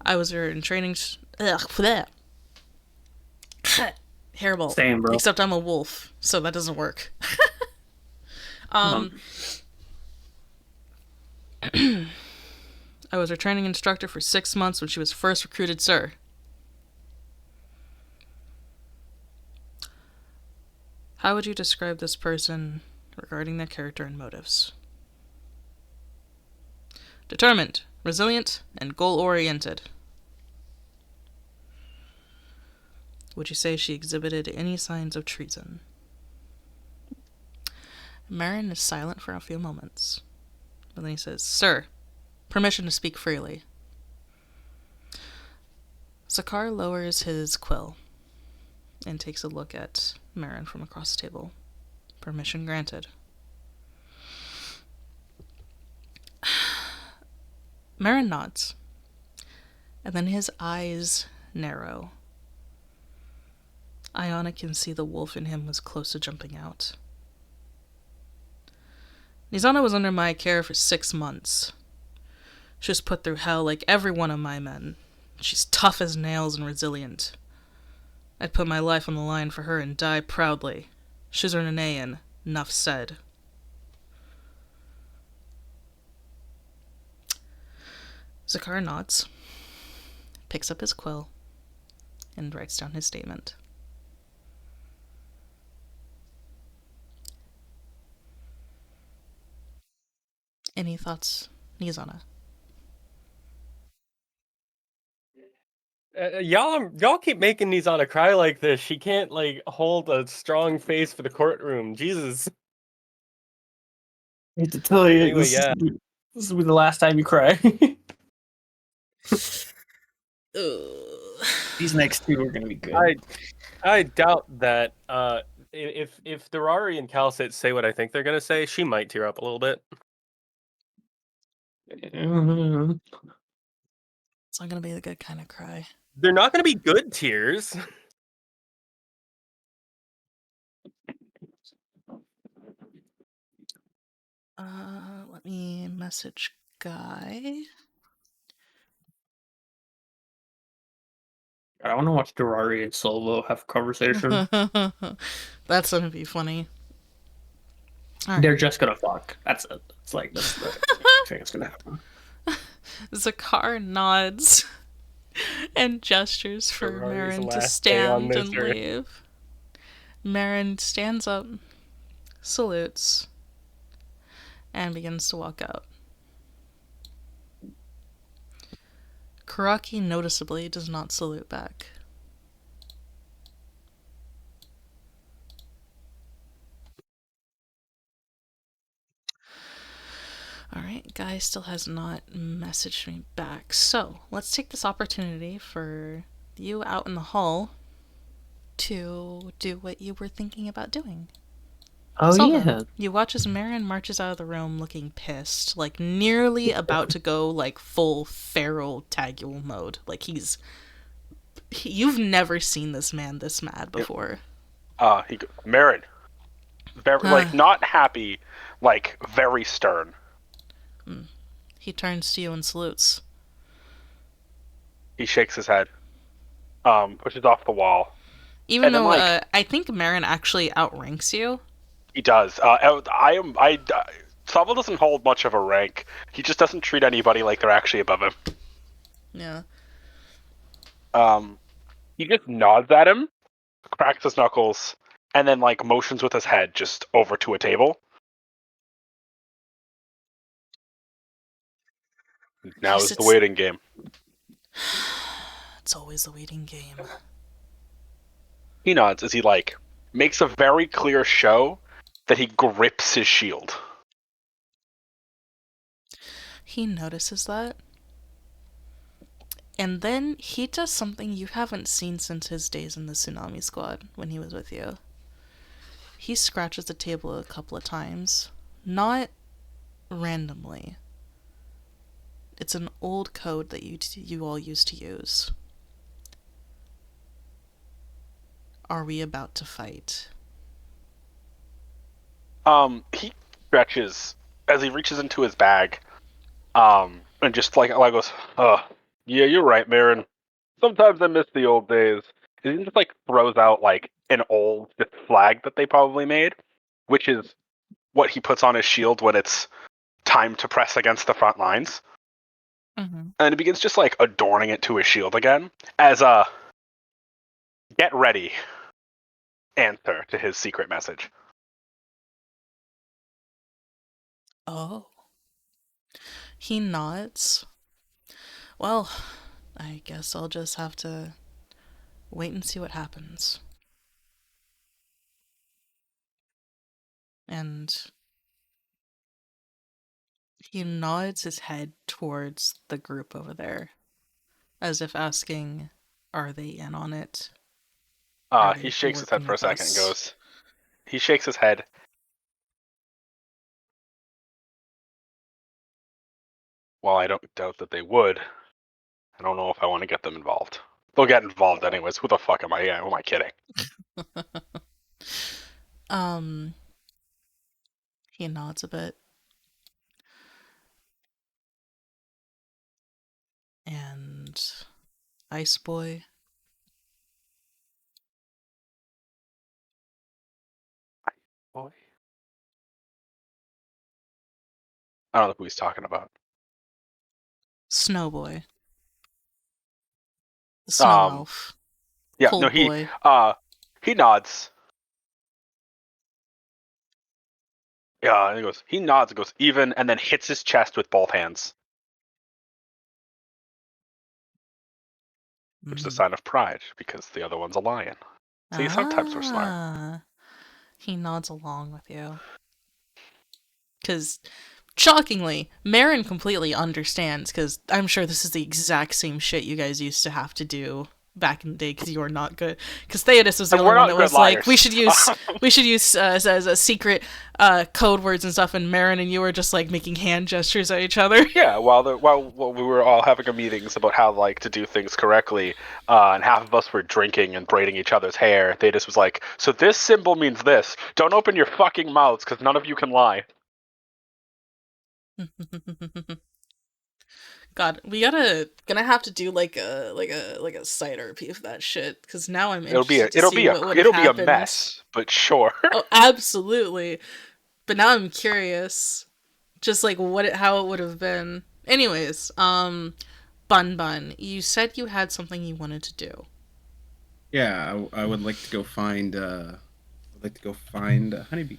I was there in training. Hairball. Same, bro. Except I'm a wolf, so that doesn't work. I was her training instructor for 6 months when she was first recruited, sir. How would you describe this person regarding their character and motives? Determined, resilient, and goal-oriented. Would you say she exhibited any signs of treason? Marin is silent for a few moments. But then he says, Sir, permission to speak freely. Zakar lowers his quill and takes a look at Marin from across the table. Permission granted. Marin nods, and then his eyes narrow. Aiyana can see the wolf in him was close to jumping out. Nizana was under my care for 6 months. She was put through hell like every one of my men. She's tough as nails and resilient. I'd put my life on the line for her and die proudly. She's a Runean, enough said. Zakar nods, picks up his quill, and writes down his statement. Any thoughts, Nizana? Y'all keep making Nizana cry like this. She can't hold a strong face for the courtroom. Jesus. I hate to tell you, Anyway, yeah. This will be the last time you cry. These next two are gonna be good. I doubt that. If Durari and Calcit say what I think they're gonna say, she might tear up a little bit. It's not gonna be the good kind of cry. They're not gonna be good tears. Let me message Guy. I want to watch Durari and Silvo have a conversation. That's gonna be funny. All They're right. just gonna fuck. That's it. It's like that's the thing that's gonna happen. Zakar nods and gestures for Durari's Marin to last day on stand and this earth. leave. Marin stands up, salutes, and begins to walk out. Karaki noticeably does not salute back. Alright, Guy still has not messaged me back. So, let's take this opportunity for you out in the hall to do what you were thinking about doing. Oh Selva, yeah. you watch as Marin marches out of the room looking pissed, like nearly about to go like full feral Tagule mode. Like you've never seen this man this mad before. He goes, Marin, very like not happy, like very stern. He turns to you and salutes. He shakes his head, pushes off the wall. Even And then, though like- I think Marin actually outranks you. He does. Sabo doesn't hold much of a rank. He just doesn't treat anybody like they're actually above him. Yeah. He just nods at him, cracks his knuckles, and then like motions with his head just over to a table. Now is the waiting game. It's always the waiting game. He nods as he like makes a very clear show that he grips his shield. He notices that. And then he does something you haven't seen since his days in the Tsunami Squad when he was with you. He scratches the table a couple of times. Not randomly. It's an old code that you all used to use. Are we about to fight? He stretches as he reaches into his bag, and just like goes, yeah, you're right, Marin. Sometimes I miss the old days. And he just like throws out like an old flag that they probably made, which is what he puts on his shield when it's time to press against the front lines. Mm-hmm. And he begins just like adorning it to his shield again as a get ready answer to his secret message. Oh. He nods. Well, I guess I'll just have to wait and see what happens. And he nods his head towards the group over there, as if asking, are they in on it? He shakes his head for a second and goes, he shakes his head. While I don't doubt that they would, I don't know if I want to get them involved. They'll get involved anyways. Who the fuck am I? Who am I kidding? He nods a bit. And Ice Boy. Boy. I don't know who he's talking about. Snow Boy. The Snow Elf. Yeah, Cold no, Boy. he nods. Yeah, and he nods and goes, even, and then hits his chest with both hands. Which is a sign of pride, because the other one's a lion. See, sometimes we're smart. He nods along with you. Because shockingly, Marin completely understands, because I'm sure this is the exact same shit you guys used to have to do back in the day because you were not good. Because Theodos was the And only we're one not that good was like, we liars. should use as a secret code words and stuff, and Marin and you were just like making hand gestures at each other. Yeah, while we were all having a meetings about how like to do things correctly, and half of us were drinking and braiding each other's hair, they just was like, so this symbol means this. Don't open your fucking mouths, because none of you can lie. God, we gonna have to do like a side RP of that shit, because now I'm It'll be a interested to see what would have it'll be a happened. mess, but sure. Oh, absolutely. But now I'm curious, just like how it would have been. Anyways, BunBun, you said you had something you wanted to do. Yeah, I would like to go find. I'd like to go find a honeybee.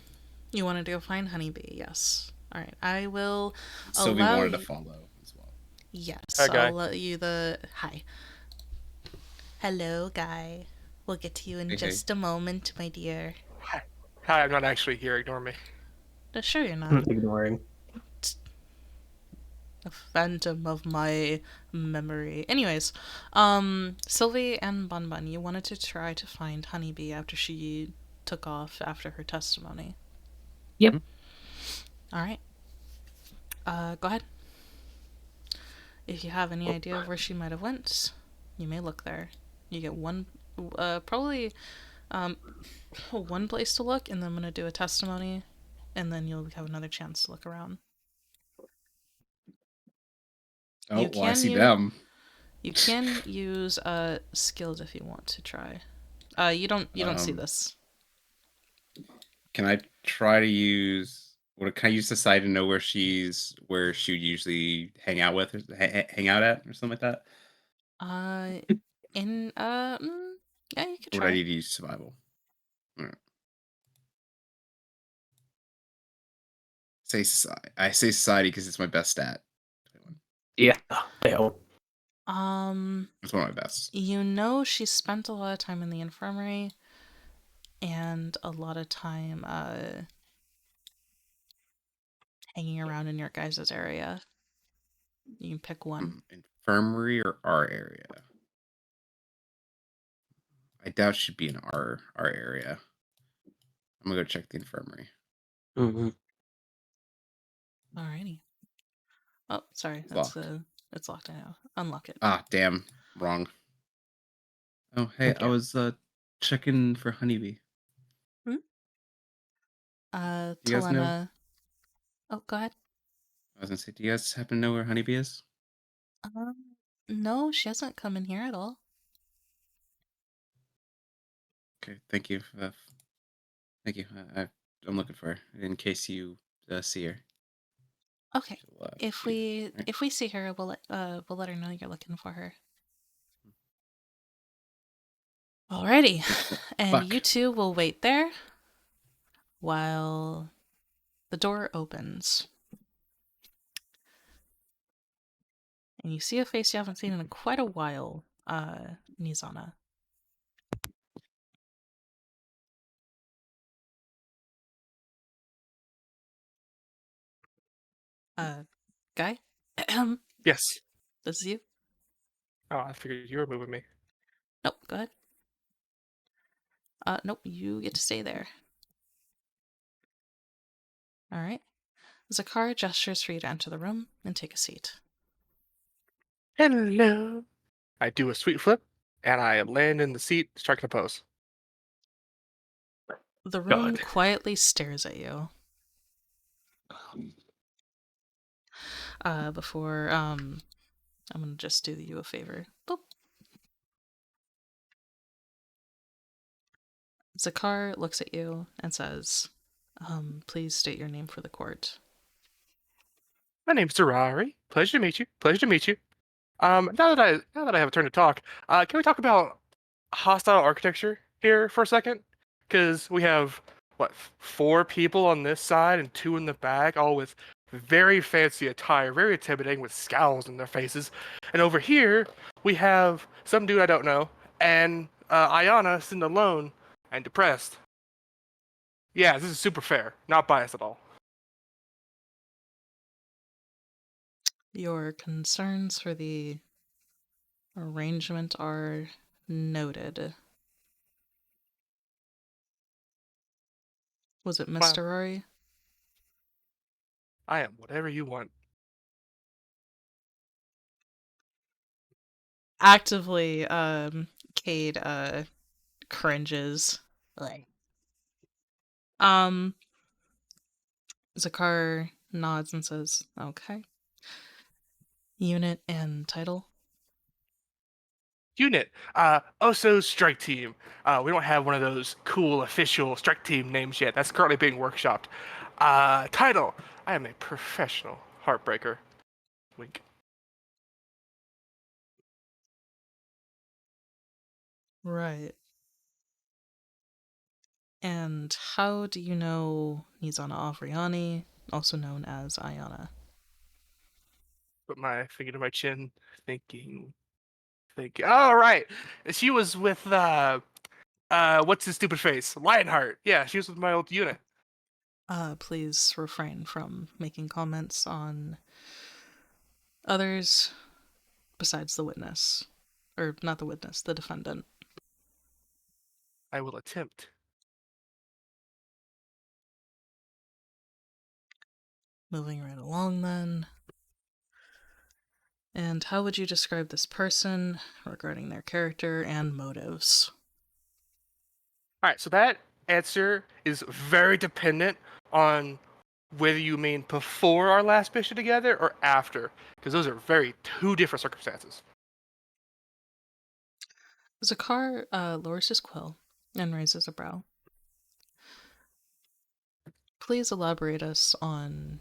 You wanted to go find Honeybee, yes. All right, I will Sylvie allow wanted to you. follow as well. Yes, Hi, Guy. I'll let you hi. Hello, Guy. We'll get to you in Hey, just a moment, my dear. Hi, I'm not actually here. Ignore me. Sure you're not. Ignoring. A phantom of my memory. Anyways, Sylvie and BunBun, you wanted to try to find Honeybee after she took off after her testimony. Yep. All right. Go ahead. If you have any idea of where she might have went, you may look there. You get probably one place to look, and then I'm gonna do a testimony, and then you'll have another chance to look around. Oh, You well, I can see use- them. You can use skills if you want to try. You don't see this. Can I try to use? Can I use Society to know where she would usually hang out with, or hang out at, or something like that? Yeah, you could Or would try. I need to use survival? Alright. I say society because it's my best stat. Yeah. They hope. It's one of my best. You know, she spent a lot of time in the infirmary, and a lot of time hanging around in your guys' area. You can pick one. Infirmary or our area? I doubt she'd be in our area. I'm gonna go check the infirmary. Mm-hmm. Alrighty. Oh, sorry. It's That's locked. it's locked. I know. Unlock it. Ah, damn, wrong. Oh, hey, Okay. I was checking for honeybee. Hmm? You guys know? Telena. Oh, go ahead. I was gonna say, do you guys happen to know where honeybee is? No, she hasn't come in here at all. Okay, thank you. Thank you. I'm looking for her in case you see her. Okay. She'll, If shoot you. we Right. if we see her, we'll let her know you're looking for her. Alrighty. And Fuck. you two will wait there while the door opens. And you see a face you haven't seen in quite a while, Nizana. Guy? Yes. This is you? Oh, I figured you were moving me. Nope, go ahead. Nope, you get to stay there. Alright. Zakar gestures for you to enter the room and take a seat. Hello. I do a sweet flip, and I land in the seat, striking a pose. The room God. quietly stares at you. Before, I'm gonna just do you a favor. Boop. Zakar looks at you and says, please state your name for the court. My name's Durari. Pleasure to meet you. Pleasure to meet you. Now that I have a turn to talk, can we talk about hostile architecture here for a second? Because we have what 4 people on this side and 2 in the back, all with very fancy attire, very intimidating, with scowls in their faces. And over here we have some dude I don't know, and Aiyana sitting alone and depressed. Yeah, this is super fair, not biased at all. Your concerns for the arrangement are noted. Was it Wow. Mr. Rory? I am whatever you want. Actively, Cade, cringes. Um, Zakar nods and says, okay. Unit and title? Unit, Oso Strike Team. We don't have one of those cool official strike team names yet. That's currently being workshopped. Title, I am a professional heartbreaker. Wink. Right. And how do you know Nizana Avriani, also known as Aiyana? Put my finger to my chin, thinking. Oh, right. She was with, what's his stupid face? Lionheart. Yeah, she was with my old unit. Please refrain from making comments on others besides the witness. Or not the witness, the defendant. I will attempt. Moving right along then. And how would you describe this person regarding their character and motives? All right, so that answer is very dependent on whether you mean before our last mission together or after, because those are very two different circumstances. Zakar lowers his quill and raises a brow. Please elaborate on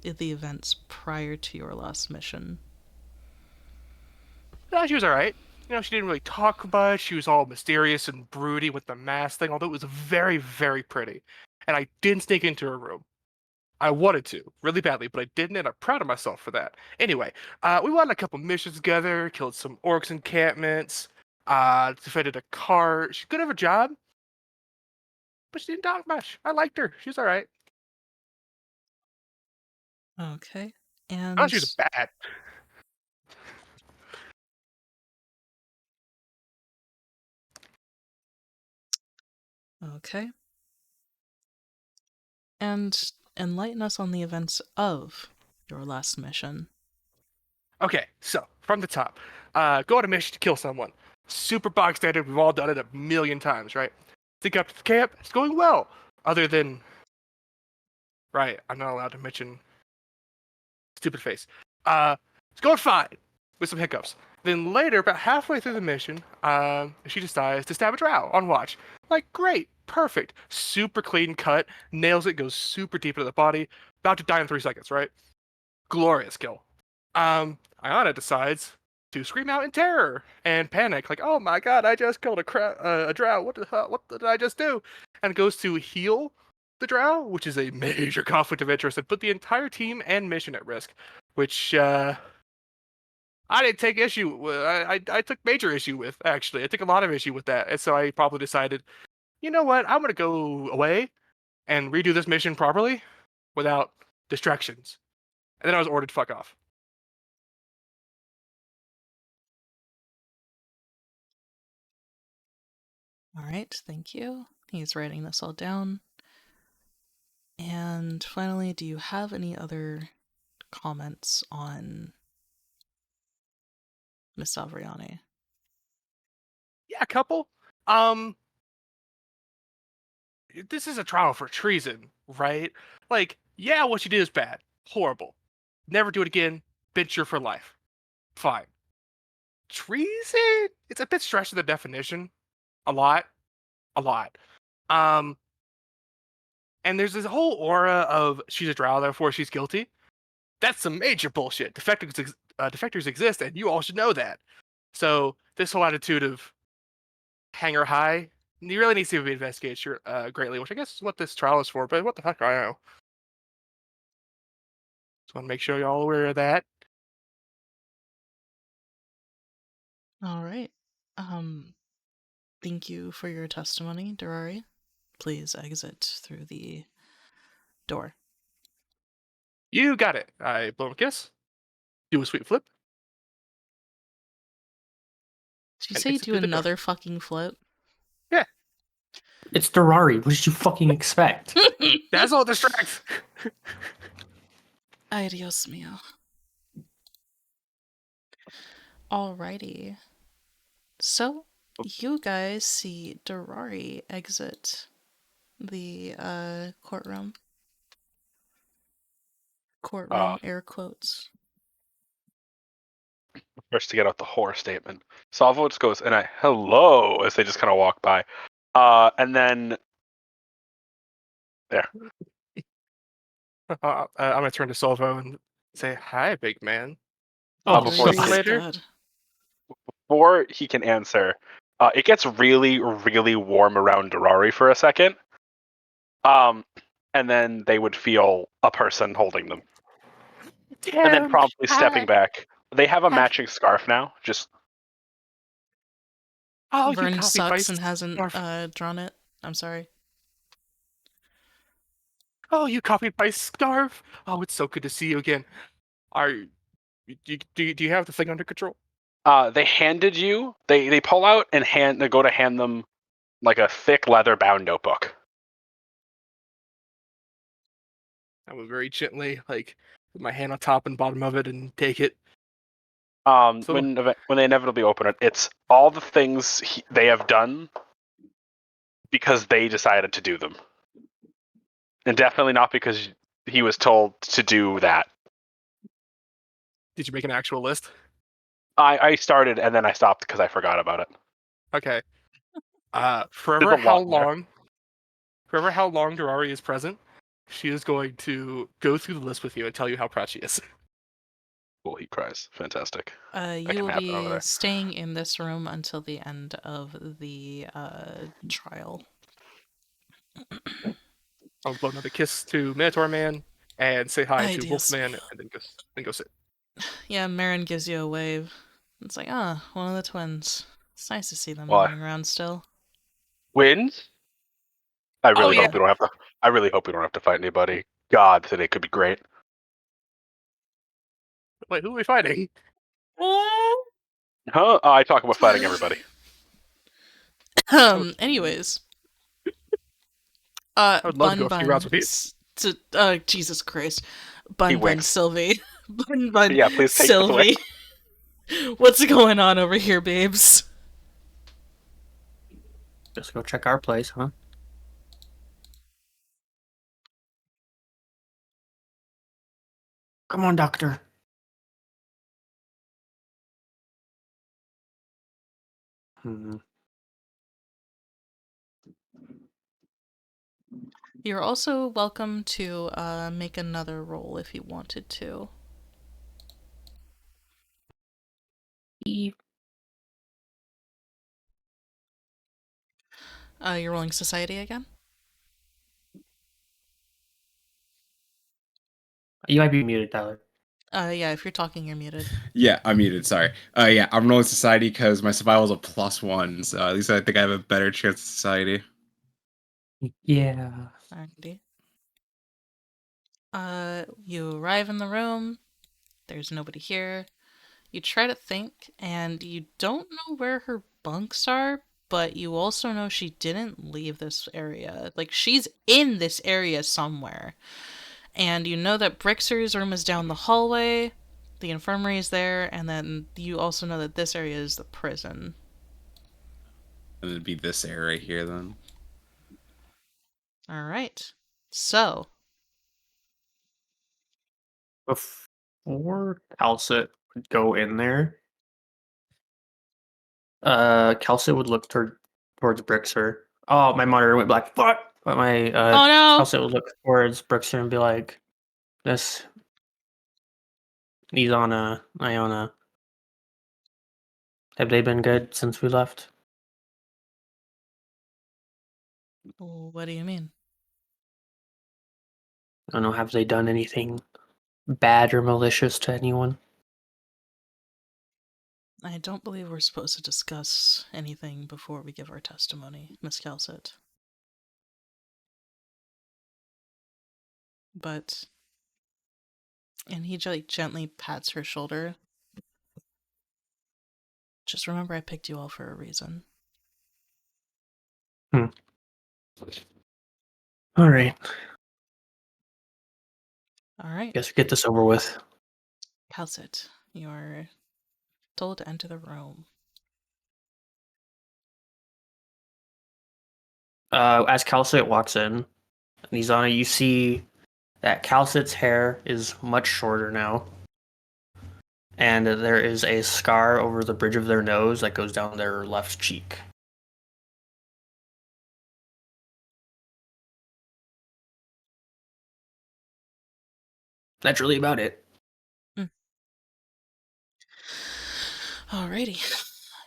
the events prior to your last mission. No, she was all right. She didn't really talk much. She was all mysterious and broody with the mask thing, although it was very, very pretty. And I didn't sneak into her room. I wanted to, really badly, but I didn't, and I'm proud of myself for that. Anyway, we won a couple missions together, killed some orcs encampments, defended a cart. She's good at her job, but she didn't talk much. I liked her. She's all right. Okay. I And thought she was bad. okay. And enlighten us on the events of your last mission. Okay, so from the top, go on a mission to kill someone. Super bog standard. We've all done it a million times, right? Think up to the camp. It's going well. Other than, right? I'm not allowed to mention stupid face. It's going fine with some hiccups. Then later, about halfway through the mission, she decides to stab a drow on watch. Like, great, perfect, super clean cut, nails it, goes super deep into the body. About to die in 3 seconds, right? Glorious kill. Aiyana decides to scream out in terror and panic, like, "Oh my god, I just killed a drow. What the hell? What did I just do?" And goes to heal the drow, which is a major conflict of interest, and put the entire team and mission at risk. Which I didn't take issue with. I took major issue with, actually. I took a lot of issue with that, and so I probably decided, you know what? I'm gonna go away and redo this mission properly without distractions. And then I was ordered to fuck off. All right, thank you. He's writing this all down. And finally, do you have any other comments on Miss Avriani? Yeah, a couple. Um, this is a trial for treason, right? Like, yeah, what she did is bad, horrible. Never do it again. Bench her for life. Fine. Treason? It's a bit stretching the definition. A lot, a lot. Um, and there's this whole aura of she's a drow, therefore she's guilty. That's some major bullshit. Defectors exist, and you all should know that. So this whole attitude of hang her high, he really needs to be investigated greatly, which I guess is what this trial is for. But what the fuck, I know. Just want to make sure you're all aware of that. All right. Thank you for your testimony, Durari. Please exit through the door. You got it. I blow him a kiss. Do a sweet flip. Did you And say you exit do through the door. another fucking flip? Yeah. It's Durari. What did you fucking expect? Dazzle distracts. Ay, Dios mío. Alrighty. So, you guys see Durari exit the courtroom. Courtroom, air quotes. First to get out the horror statement. Salvo just goes, and I, hello, as they just kind of walk by. And then, there. I'm gonna turn to Solvo and say, "Hi, big man." Oh, Before see you he- later. God. Before he can answer, it gets really, really warm around Durari for a second. And then they would feel a person holding them. And then promptly stepping back. They have a matching scarf now. Just Oh, you Vern copy sucks paste and hasn't scarf. drawn it. I'm sorry. Oh, you copied my scarf. Oh, it's so good to see you again. Do you have the thing under control? they handed you. They pull out and they go to hand them like a thick leather bound notebook. I will very gently, like, put my hand on top and bottom of it and take it. So, When they inevitably open it, it's all the things they have done because they decided to do them, and definitely not because he was told to do that. did you make an actual list? I started and then I stopped because I forgot about it. Okay. There's Forever a how lot there. long Durari is present, she is going to go through the list with you and tell you how proud she is. Cool, he cries. Fantastic. You can will happen over be there. staying in this room until the end of the trial. I'll blow another kiss to Minotaur Man and say hi Ay, to Dios Wolfman, mío. and then go sit. Yeah, Marin gives you a wave. It's like, one of the twins. It's nice to see them Why? running around still. Wins? I really yeah. hope we don't have to. I really hope we don't have to fight anybody. God, today could be great. Wait, who are we fighting? Huh? I talk about fighting everybody. Anyways. I would love to go a few rounds with you. Jesus Christ. He BunBun winks. Sylvie. BunBun Yeah, please take this away. Sylvie. What's going on over here, babes? Just go check our place, huh? Come on, doctor. You're also welcome to make another roll if you wanted to. You're rolling society again? You might be muted, Tyler. Yeah, if you're talking, you're muted. Yeah, I'm muted. Sorry. Yeah, I'm rolling society because my survival is a +1, so at least I think I have a better chance at society. Yeah. Alrighty. You arrive in the room. There's nobody here. You try to think, and you don't know where her bunks are, but you also know she didn't leave this area. Like, she's in this area somewhere. And you know that Brixer's room is down the hallway, the infirmary is there, and then you also know that this area is the prison. And it'd be this area right here then. Alright. So, Before Calcit would go in there, Calcit would look towards Brixer. Oh, my monitor went black. Fuck! But my oh no! Calcit would look towards Brixer and be like, "This Nizana, Aiyana, have they been good since we left?" What do you mean? I don't know. Have they done anything bad or malicious to anyone? I don't believe we're supposed to discuss anything before we give our testimony, Miss Calcit. But And he gently pats her shoulder. Just remember I picked you all for a reason. All right. All right. Guess we get this over with. Calcit, you are told to enter the room. As Calcit walks in, Nizana, you see that Calcit's hair is much shorter now. And there is a scar over the bridge of their nose that goes down their left cheek. That's really about it. Alrighty.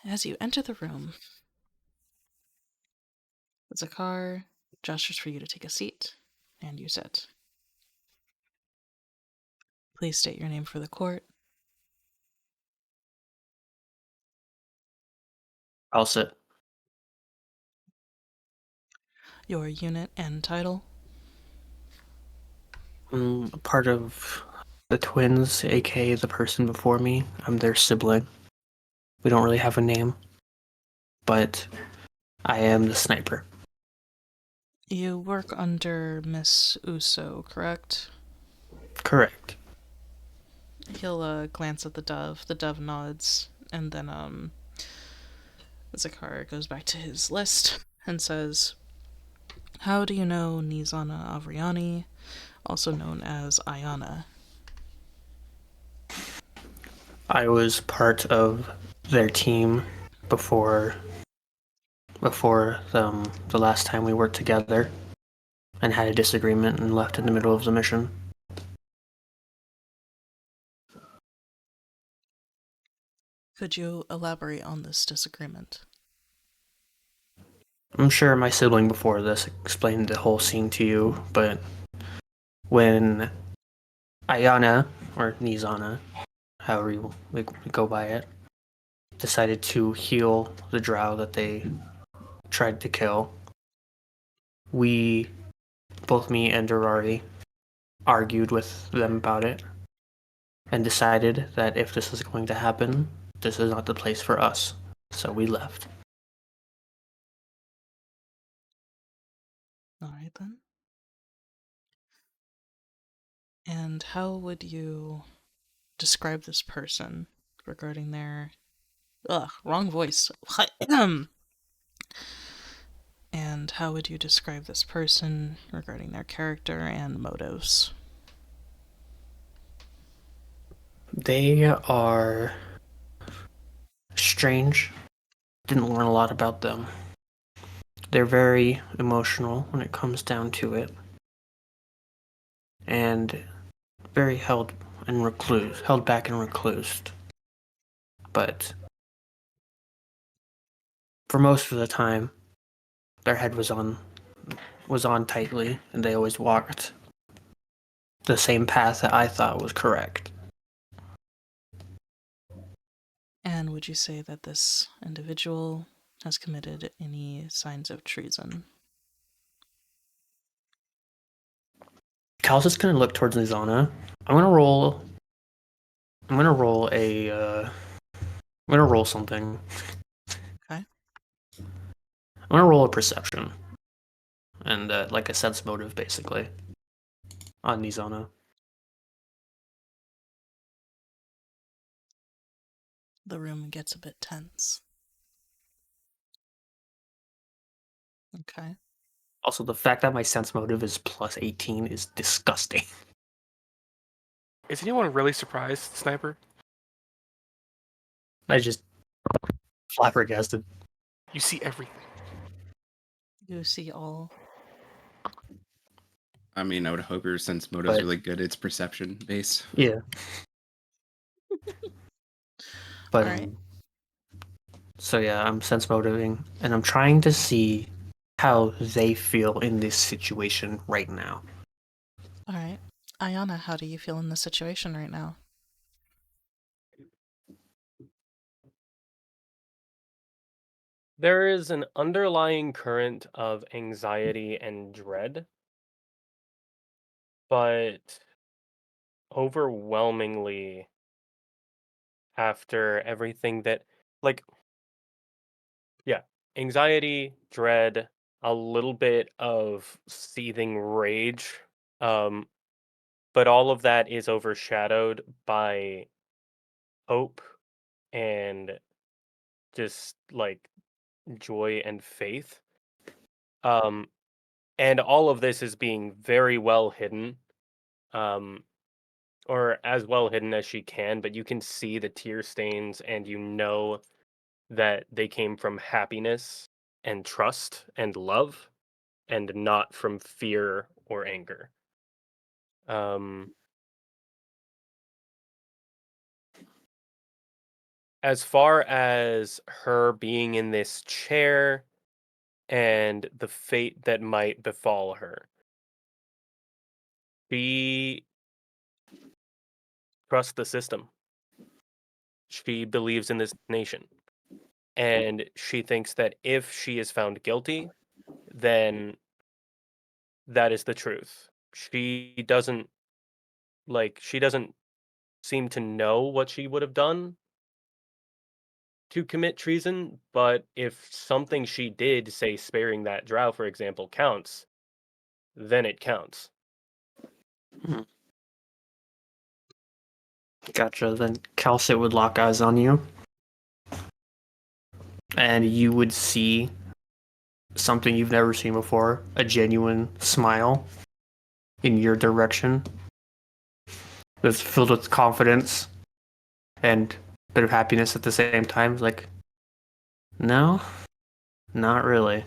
As you enter the room, Zakar gestures for you to take a seat, and you sit. Please state your name for the court. I'll sit. Your unit and title. I'm a part of the twins, aka the person before me. I'm their sibling. We don't really have a name, but I am the sniper. You work under Miss Uso, correct? Correct. He'll glance at the dove. The dove nods, and then Zakar goes back to his list and says, "How do you know Nizana Avriani, also known as Aiyana?" I was part of their team before the last time we worked together and had a disagreement and left in the middle of the mission. Could you elaborate on this disagreement? I'm sure my sibling before this explained the whole scene to you, but when Aiyana, or Nizana, however you go by it, decided to heal the drow that they tried to kill, we, both me and Durari, argued with them about it and decided that if this is going to happen, this is not the place for us. So we left. Alright then. And how would you describe this person regarding their... Ugh, wrong voice. And how would you describe this person regarding their character and motives? They are strange. Didn't learn a lot about them. They're very emotional when it comes down to it. And very held back and reclused. But for most of the time, their head was on tightly, and they always walked the same path that I thought was correct. And would you say that this individual has committed any signs of treason? Cal's just gonna look towards Nizana. I'm gonna roll something. Okay. I'm gonna roll a perception. And like a sense motive, basically. On Nizana. The room gets a bit tense. Okay. Also, the fact that my sense motive is plus 18 is disgusting. Is anyone really surprised, Sniper? I just flabbergasted. You see everything. You see all. I mean, I would hope your sense motive is But- really good. It's perception based. Yeah. But Alright. So yeah, I'm sense motivating, and I'm trying to see how they feel in this situation right now. Alright. Aiyana, how do you feel in this situation right now? There is an underlying current of anxiety and dread, but overwhelmingly, after everything that, like, yeah, anxiety, dread, a little bit of seething rage, um, but all of that is overshadowed by hope and just like joy and faith. Um, and all of this is being very well hidden, um, or as well hidden as she can, but you can see the tear stains and you know that they came from happiness and trust and love and not from fear or anger. Um, as far as her being in this chair and the fate that might befall her, she trusts the system. She believes in this nation. And she thinks that if she is found guilty, then that is the truth. She doesn't seem to know what she would have done to commit treason, but if something she did, say sparing that drow, for example, counts, then it counts. Gotcha. Then Calcit would lock eyes on you, and you would see something you've never seen before, a genuine smile in your direction that's filled with confidence and a bit of happiness at the same time. Like, no, not really.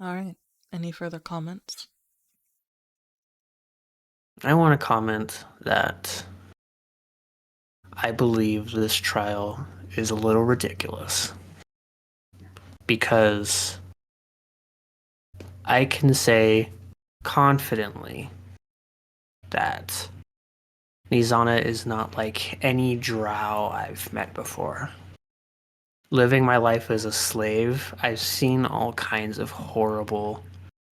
All right. Any further comments? I want to comment that I believe this trial is a little ridiculous because I can say confidently that Nizana is not like any drow I've met before. Living my life as a slave, I've seen all kinds of horrible,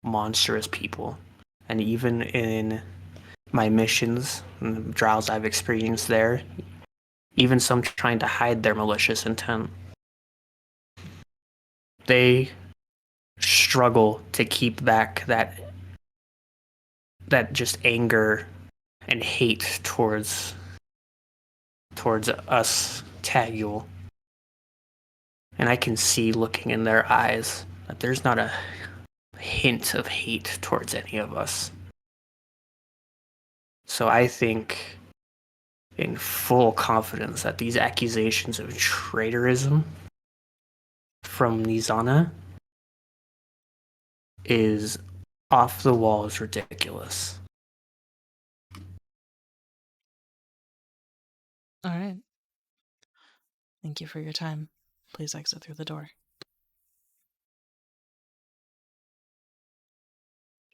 monstrous people. And even in my missions and the drows I've experienced there, even some trying to hide their malicious intent, they struggle to keep back that just anger and hate towards us Tagul. And I can see looking in their eyes that there's not a hint of hate towards any of us. So I think in full confidence that these accusations of traitorism from Nizana is off the walls ridiculous. All right. Thank you for your time. Please exit through the door.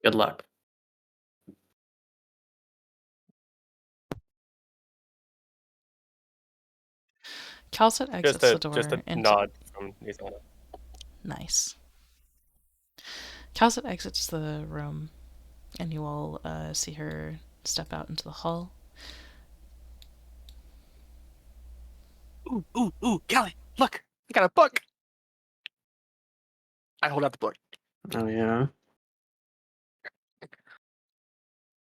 Good luck. Calcit exits the door Just a into... nod from Nizana. Nice. Calcit exits the room, and you will see her step out into the hall. Ooh, Callie, look, I got a book. I hold out the book. Oh yeah.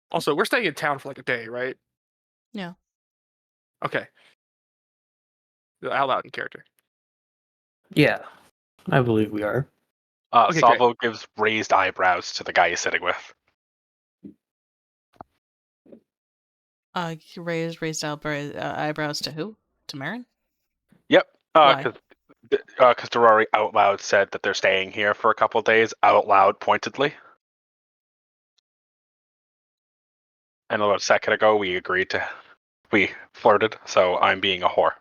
Also, we're staying in town for like a day, right? Yeah. Okay. Out loud in character. Yeah. I believe we are. Okay, great. Salvo gives raised eyebrows to the guy he's sitting with. Raised eyebrows to who? To Marin? Yep. Why? Because Durari out loud said that they're staying here for a couple days, out loud, pointedly. And about a second ago, we flirted, so I'm being a whore.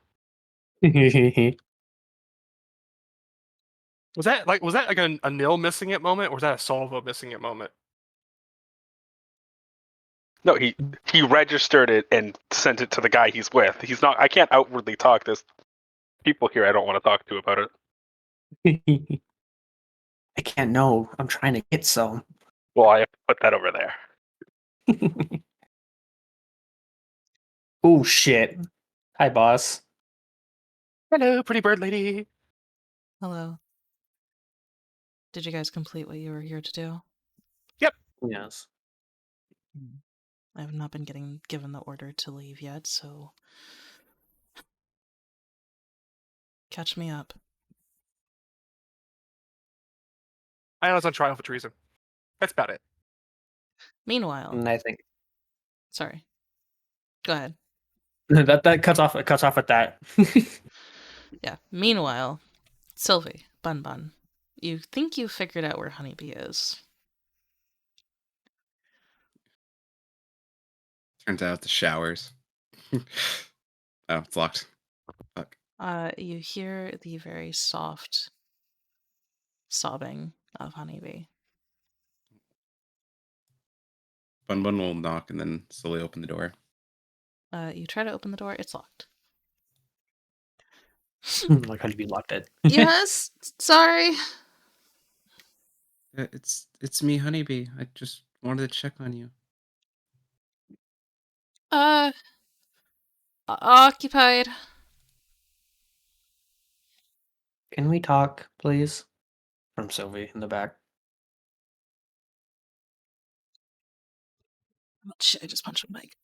Was that like a nil missing it moment, or was that a Salvo missing it moment? No, he registered it and sent it to the guy he's with. He's not. I can't outwardly talk. There's people here I don't want to talk to about it. I can't know. I'm trying to get some. Well, I have to put that over there. Oh shit. Hi, boss. Hello, pretty bird lady. Hello. Did you guys complete what you were here to do? Yes. I have not been given the order to leave yet, so catch me up. Aiyana's on trial for treason. That's about it. Meanwhile, And I think sorry. Go ahead. that cuts off at that. Yeah. Meanwhile, Sylvie, BunBun, you think you figured out where Honeybee is. Turns out the showers. Oh, it's locked. Fuck. You hear the very soft sobbing of Honeybee. BunBun will knock and then slowly open the door. You try to open the door, it's locked. Like how do you locked it? Yes, sorry. It's me, Honeybee. I just wanted to check on you. Occupied. Can we talk, please? From Sylvie in the back. Oh, shit, I just punched a mic.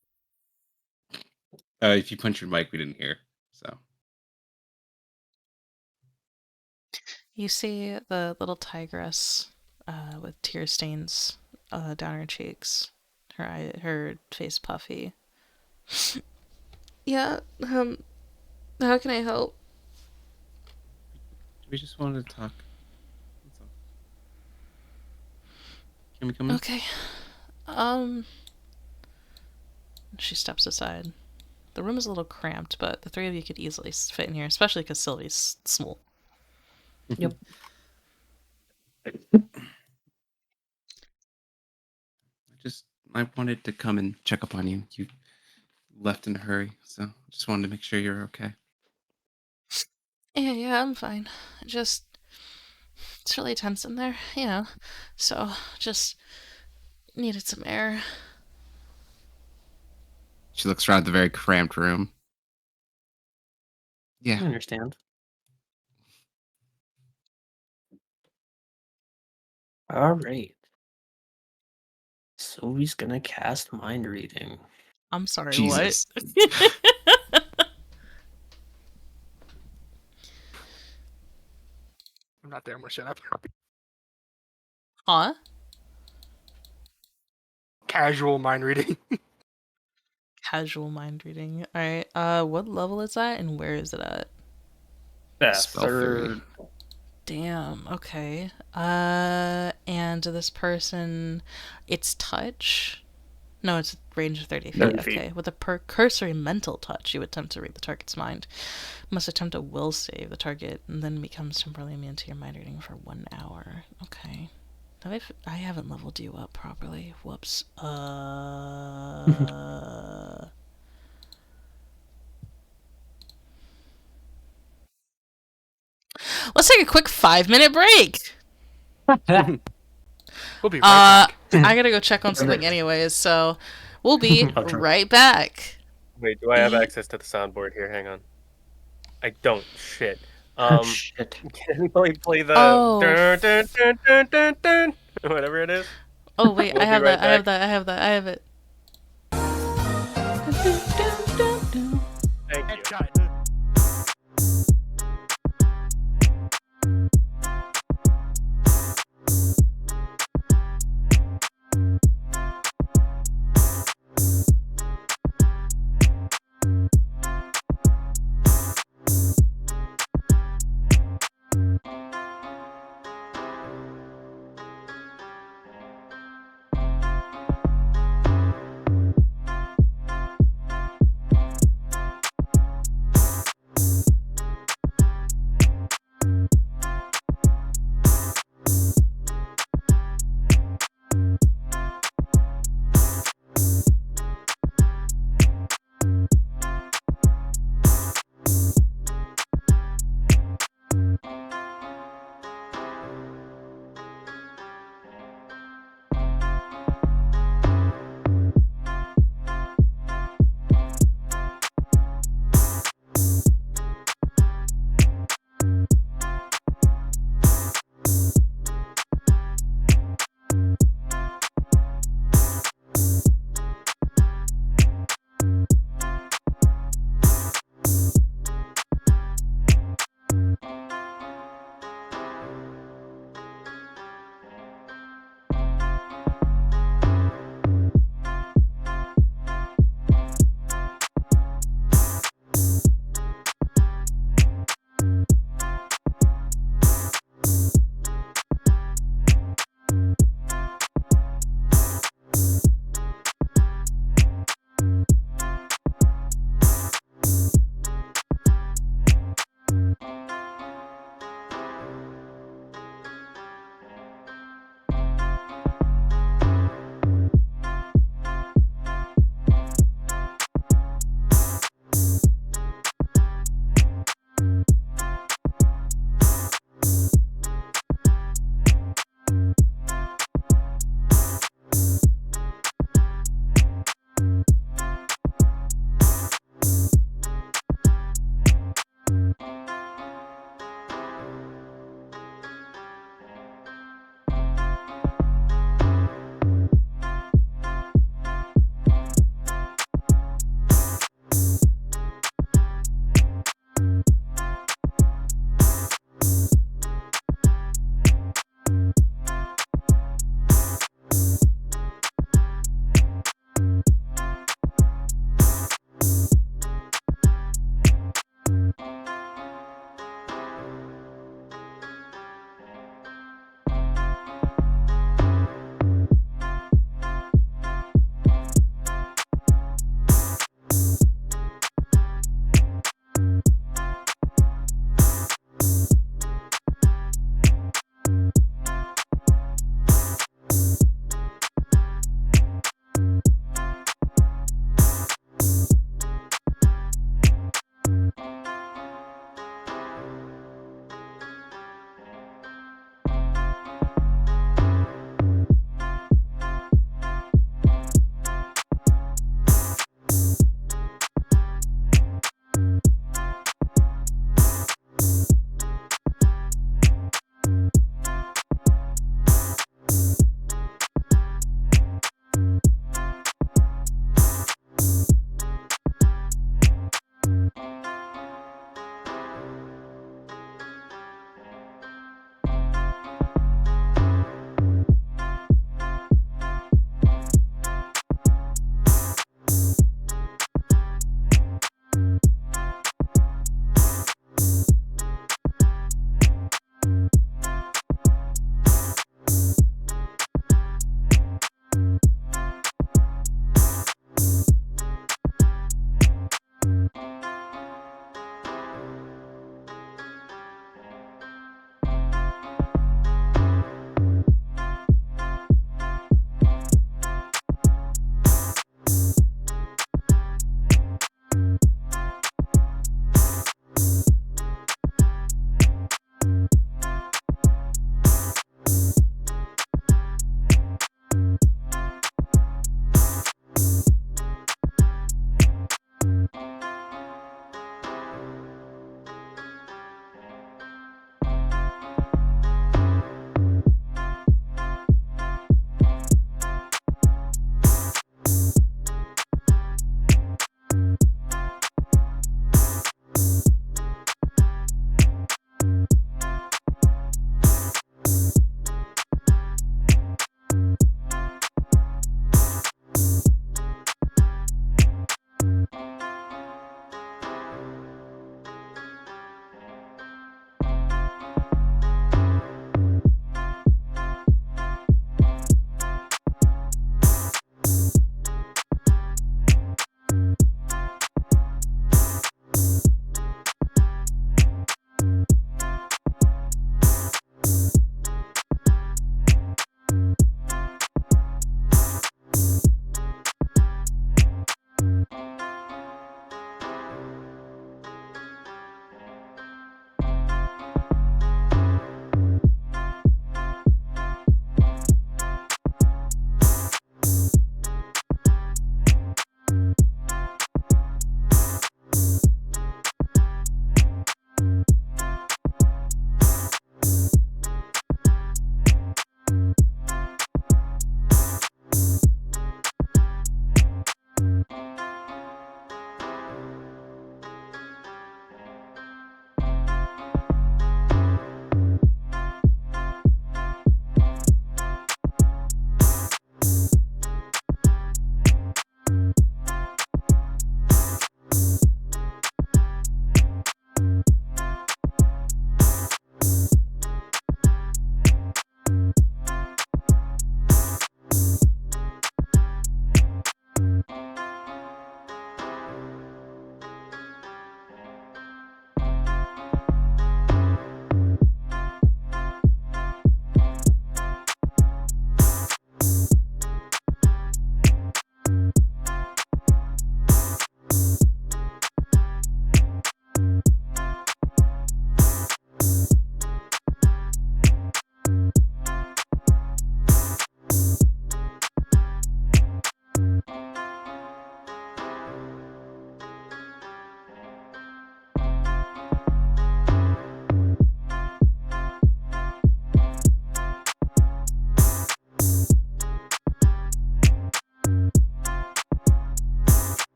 If you punch your mic, we didn't hear. So You see the little tigress with tear stains down her cheeks, her face puffy. Yeah, how can I help? we just wanted to talk. That's all. Can we come in? Okay. She steps aside. The room is a little cramped, but the three of you could easily fit in here, especially because Sylvie's small. Yep. I wanted to come and check up on you. You left in a hurry, so I just wanted to make sure you're okay. Yeah, I'm fine. Just, it's really tense in there, so just needed some air. She looks around the very cramped room. I Yeah. understand. All right. Sylvie's gonna cast mind reading. I'm sorry, Jesus. what? I'm not there. I'm gonna shut up. Huh? Casual mind reading. Casual mind reading. Alright, what level is that and where is it at? Spell Third. Damn, okay. And this person, it's touch? No, it's range of 30 feet. 30 Okay. feet. With a cursory mental touch, you attempt to read the target's mind. Must attempt a will save the target, and then becomes temporarily immune to your mind reading for 1 hour. Okay. I haven't leveled you up properly. Whoops. Let's take a quick 5-minute break. We'll be right back. I gotta go check on something anyways, so we'll be right back. Wait, do I have access to the soundboard here? Hang on. I don't. Shit. Shit. Can we play the Oh. dun, dun, dun, dun, dun, dun, whatever it is? Oh wait, We'll I be have right that. I have back. that. I have that. I have it. Thank you. Headshot.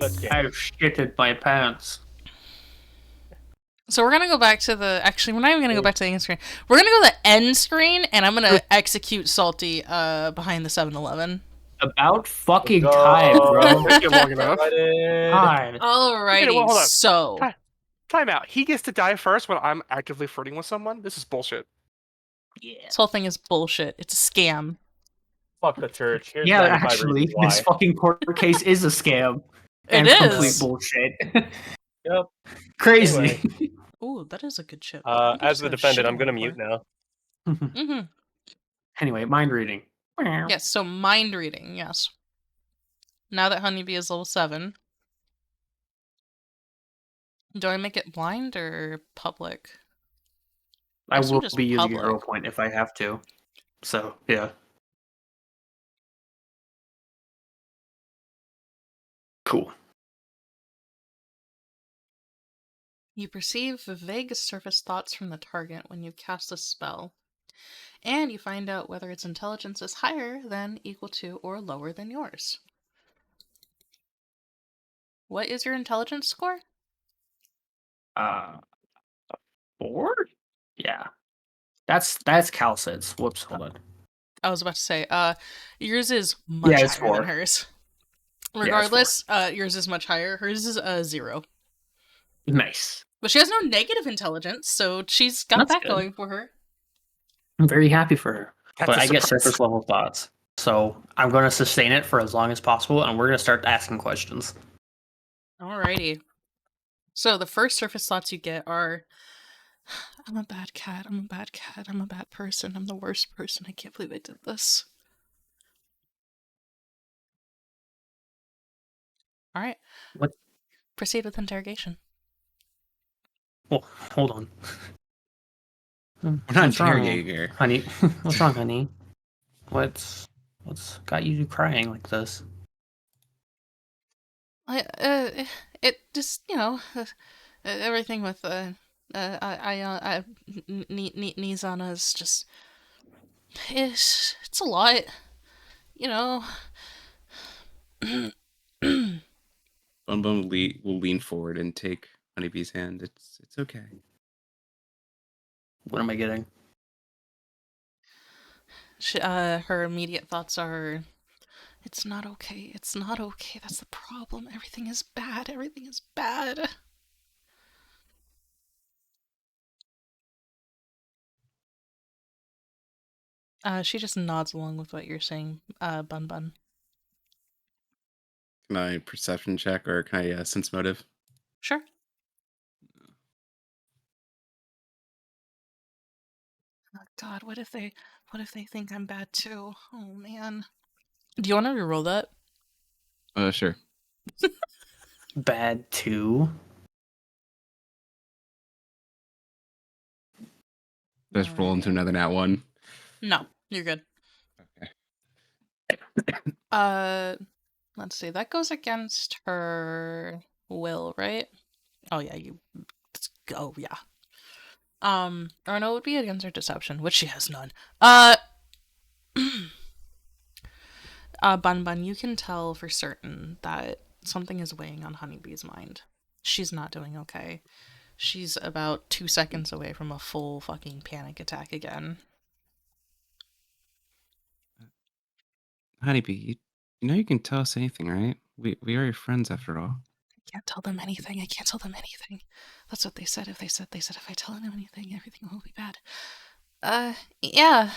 Let's get I've shitted my pants. So we're gonna go back to the. Actually, we're not even gonna go back to the end screen. We're gonna go to the end screen, and I'm gonna execute Salty behind the 7-Eleven. About fucking time, bro. Take it long enough. God. Alrighty, Okay, well, hold on. so Time out. He gets to die first when I'm actively flirting with someone? This is bullshit. this whole thing is bullshit. It's a scam. Fuck the church. Here's Yeah, 95 actually, reasons why. this fucking court case is a scam. It and complete is. bullshit. Yep. Crazy. Anyway. Ooh, that is a good chip. As the defendant, I'm gonna mute now. Mm-hmm. Anyway, mind reading. Yes, so mind reading, yes. Now that Honeybee is level 7, do I make it blind or public? I assume will just be using public. Hero Point if I have to. So, yeah. Cool. You perceive vague surface thoughts from the target when you cast a spell, and you find out whether its intelligence is higher than, equal to, or lower than yours. What is your intelligence score? 4? Yeah. That's Calcid's. Whoops, hold on. I was about to say, yours is much it's higher than 4. hers. Yeah, it's Regardless, yours is much higher. Hers is 0. Nice. But she has no negative intelligence, so she's got That's that good. going for her. I'm very happy for her. That's But a I get surprise. surface level thoughts. So I'm going to sustain it for as long as possible, and we're going to start asking questions. Alrighty. So the first surface thoughts you get are, I'm a bad cat, I'm a bad cat, I'm a bad person, I'm the worst person, I can't believe I did this. Alright. What? Proceed with interrogation. Well, hold on. We're not What's wrong, interrogating here. honey? What's wrong, honey? What's got you crying like this? It just, everything with, Nizana is just, it's a lot, you know. BunBun will lean forward and take Honeybee's hand. It's okay. What am I getting? Her immediate thoughts are, it's not okay, it's not okay, that's the problem, everything is bad, everything is bad. She just nods along with what you're saying, BunBun. Can I perception check or can I sense motive? Sure. Oh God, what if they think I'm bad too? Oh man. Do you want to reroll that? Sure. Bad 2? Just roll into another nat 1. No, you're good. Okay. Let's see. That goes against her will, right? Oh yeah, oh yeah. Or no, it would be against her deception, which she has none. BunBun, you can tell for certain that something is weighing on Honeybee's mind. She's not doing okay. She's about 2 seconds away from a full fucking panic attack again. Honeybee, you know you can tell us anything, right? We are your friends after all. I can't tell them anything. I can't tell them anything. That's what they said. They said if I tell them anything, everything will be bad. Yeah.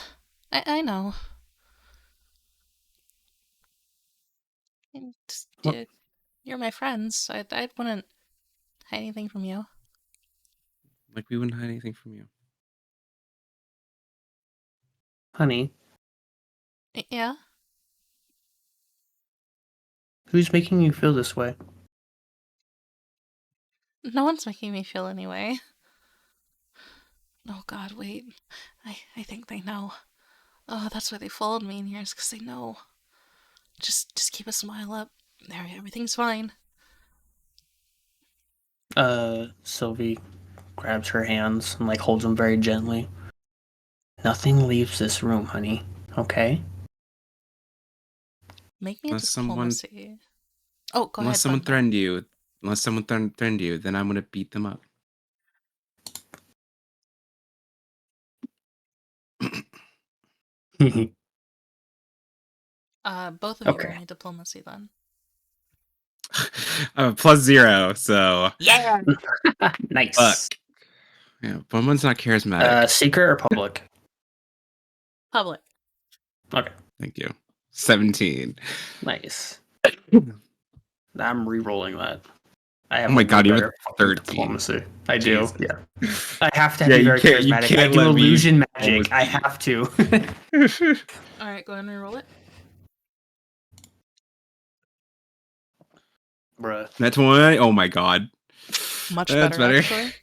I know. Just, you're my friends. I wouldn't hide anything from you. Like we wouldn't hide anything from you. Honey, Yeah? who's making you feel this way? No one's making me feel any way. Oh God, wait. I think they know. Oh, that's why they followed me in here, is because they know. Just keep a smile up. There, everything's fine. Sylvie grabs her hands and holds them very gently. Nothing leaves this room, honey. Okay? Make me a Unless someone- diplomacy. Oh, go Unless ahead, someone BunBun. threatened you, then I'm gonna beat them up. Both of you Okay. roll me diplomacy then. +0, so Yeah. Nice. fuck. Yeah, BunBun's not charismatic. Secret or public? Public. Okay. Thank you. 17. Nice. I'm re-rolling that. I have Oh my a god, way you have better a fucking 13. diplomacy. I do. Jesus. Yeah. I have to Yeah, be you very can't- you charismatic. I can't do let me illusion magic. almost I beat you. have to. All right, go ahead and re-roll it. Bruh. That's 1. Oh my god. Much That's better, better. actually.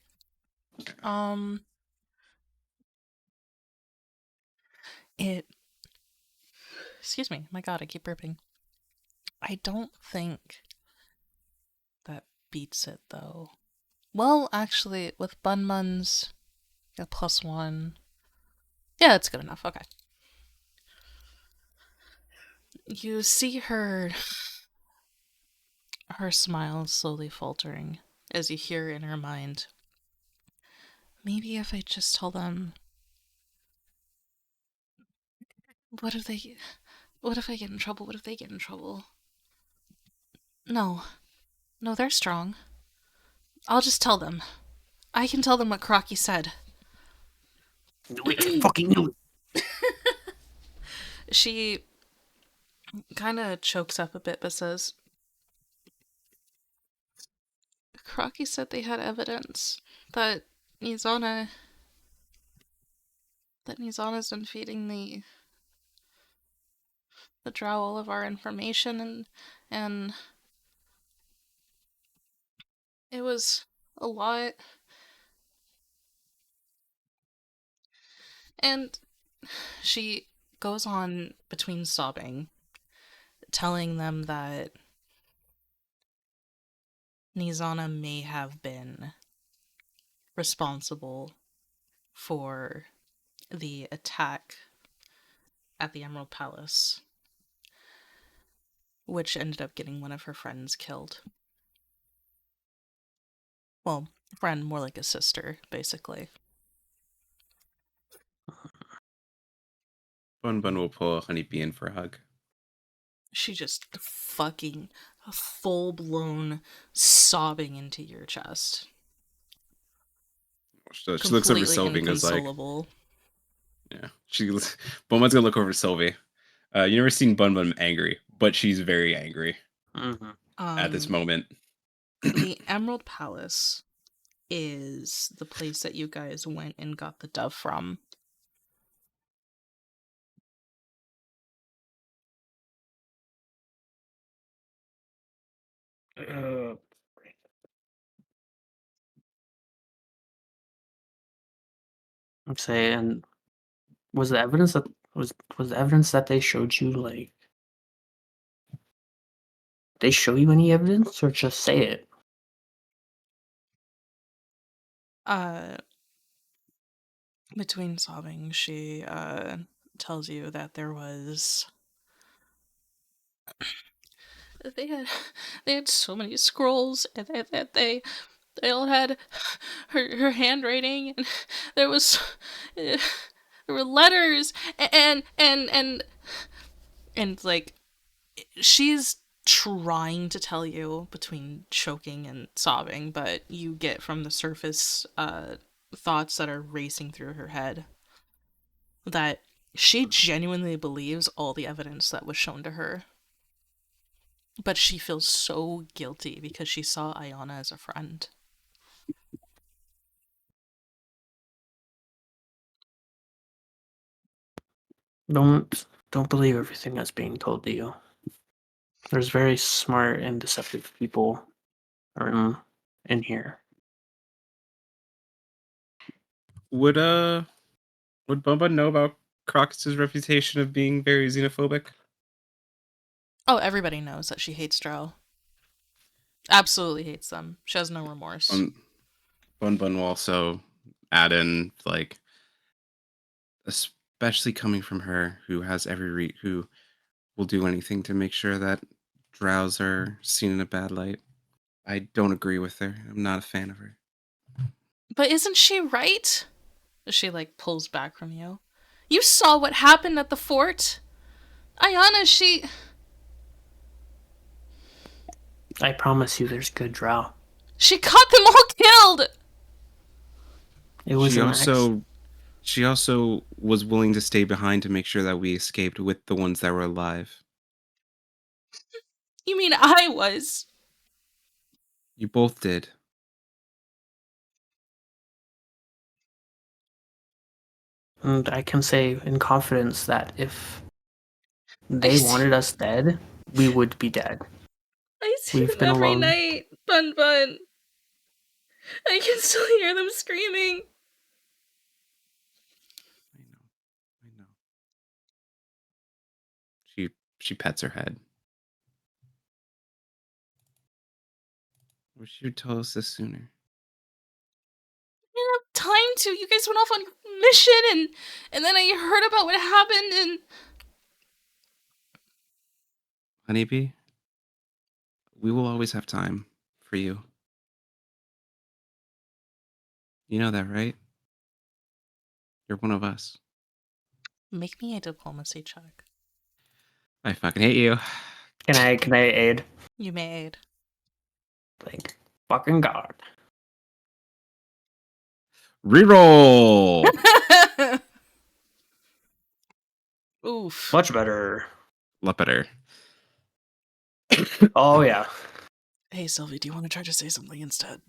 It. Excuse me. My God, I keep burping. I don't think that beats it though. Well, actually, with BunBun's a +1. Yeah, it's good enough. Okay. You see her smile slowly faltering as you hear in her mind, maybe if I just tell them. What if I get in trouble? What if they get in trouble? No, they're strong. I'll just tell them. I can tell them what Crocky said. Knew it. Fucking knew it. She kind of chokes up a bit but says, Crocky said they had evidence that Nizana's been feeding the drow all of our information, and it was a lot. And she goes on between sobbing, telling them that Nizana may have been responsible for the attack at the Emerald Palace, which ended up getting one of her friends killed. Well, friend, more like a sister, basically. BunBun will pull a honeybee in for a hug. She just fucking full-blown sobbing into your chest. So she looks over Sylvie and goes like, inconsolable. yeah. BunBun's gonna look over Sylvie. You never seen BunBun angry, but she's very angry at this moment. The Emerald Palace is the place that you guys went and got the dove from. I'm saying, was the evidence that they showed you, like, they show you any evidence or just say it? Between sobbing, she tells you that there was. They had so many scrolls, and that they all had her handwriting, and there was there were letters, and like, she's trying to tell you between choking and sobbing, but you get from the surface thoughts that are racing through her head that she genuinely believes all the evidence that was shown to her. But she feels so guilty because she saw Aiyana as a friend. Don't believe everything that's being told to you. There's very smart and deceptive people in here. Would BunBun know about Crocus's reputation of being very xenophobic? Oh, everybody knows that she hates Drow. Absolutely hates them. She has no remorse. BunBun will also add in, like, especially coming from her, who has who will do anything to make sure that drows are seen in a bad light. I don't agree with her. I'm not a fan of her. But isn't she right? She, like, pulls back from you. You saw what happened at the fort. Aiyana, she... I promise you there's good drow. She got them all killed! It was She also was willing to stay behind to make sure that we escaped with the ones that were alive. You mean I was? You both did. And I can say in confidence that if they wanted us dead, we would be dead. I see We've them been every alone. night, BunBun. I can still hear them screaming. I know. She pets her head. Wish you'd tell us this sooner. I didn't have time to. You guys went off on your mission, and then I heard about what happened, and... Honeybee, we will always have time for you. You know that, right? You're one of us. Make me a diplomacy check. I fucking hate you. Can I aid? You may aid. Thank fucking God. Reroll! Oof. Much better. A lot better. Oh yeah. Hey, Sylvie, do you want to try to say something instead?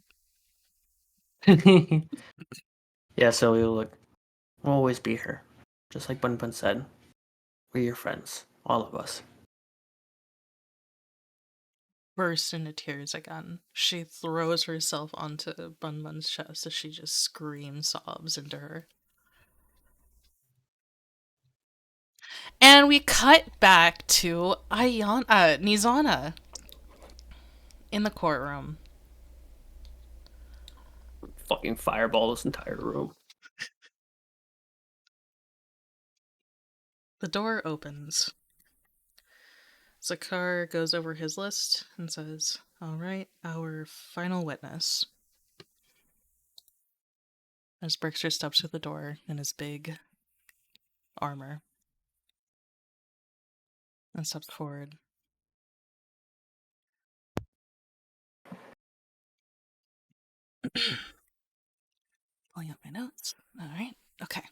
Yeah, so we'll always be here. Just like BunBun said. We're your friends. All of us. Bursts into tears again. She throws herself onto BunBun's chest as she just screams sobs into her. And we cut back to Nizana in the courtroom. Fucking fireball this entire room. The door opens. Zakar goes over his list and says, "All right, our final witness." As Brickster steps through the door in his big armor and steps forward. Pulling up my notes. All right, okay.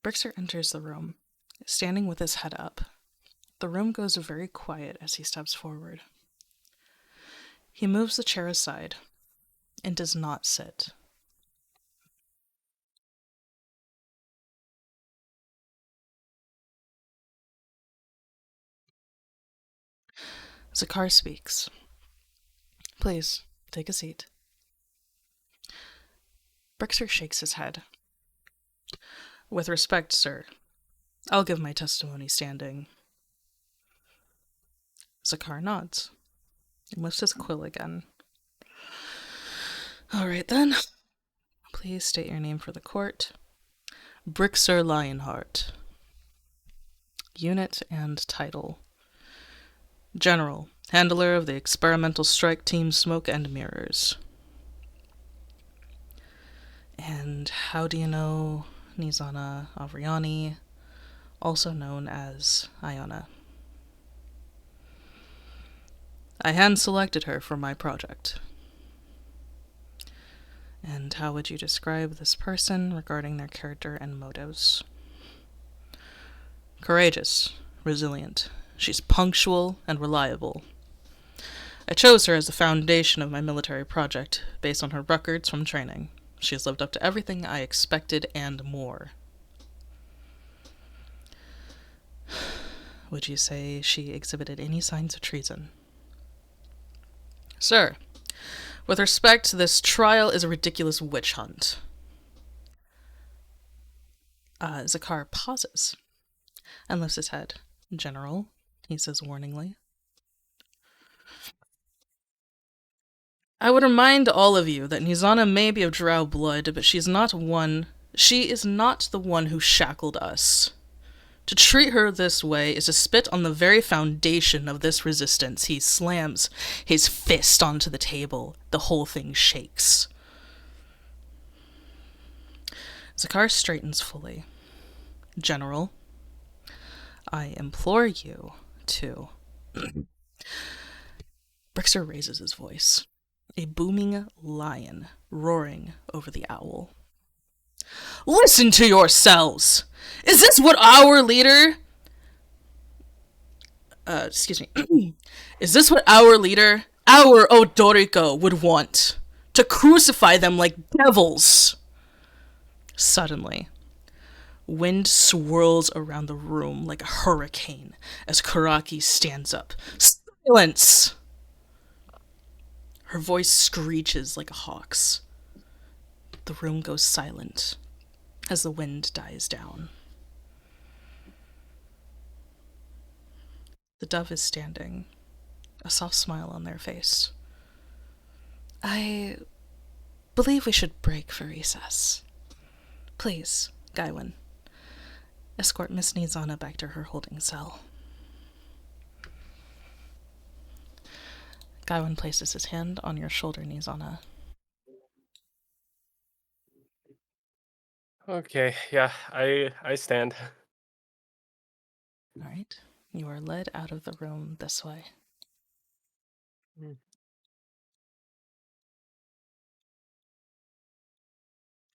Brickster enters the room, standing with his head up. The room goes very quiet as he steps forward. He moves the chair aside and does not sit. Zakar speaks. "Please, take a seat." Brickster shakes his head. "With respect, sir, I'll give my testimony standing." Zakar nods and lifts his quill again. "All right then. Please state your name for the court." "Brickster Lionheart." Unit and title: General, handler of the experimental strike team Smoke and Mirrors. "And how do you know Nizana Avriani, also known as Aiyana?" "I hand-selected her for my project." "And how would you describe this person regarding their character and motives?" "Courageous, resilient. She's punctual and reliable. I chose her as the foundation of my military project based on her records from training. She has lived up to everything I expected and more." "Would you say she exhibited any signs of treason?" "Sir, with respect, this trial is a ridiculous witch hunt." Zakar pauses and lifts his head. "General," he says warningly, "I would remind all of you that Nizana may be of drow blood, but she is not the one who shackled us To treat her this way is to spit on the very foundation of this resistance. He slams his fist onto the table. The whole thing shakes. Zakar straightens fully. General, I implore you to... Brixer raises his voice. A booming lion roaring over the owl. Listen to yourselves! Is this what our leader... excuse me. Is this what our leader, our Odoriko, would want? To crucify them like devils? Suddenly, wind swirls around the room like a hurricane as Karaki stands up. Silence! Her voice screeches like a hawk's. The room goes silent as the wind dies down. The dove is standing, a soft smile on their face. I believe we should break for recess. Please, Gaiwan, escort Miss Nizana back to her holding cell. Gaiwan places his hand on your shoulder, Nizana. Okay, yeah, I stand. All right. You are led out of the room this way.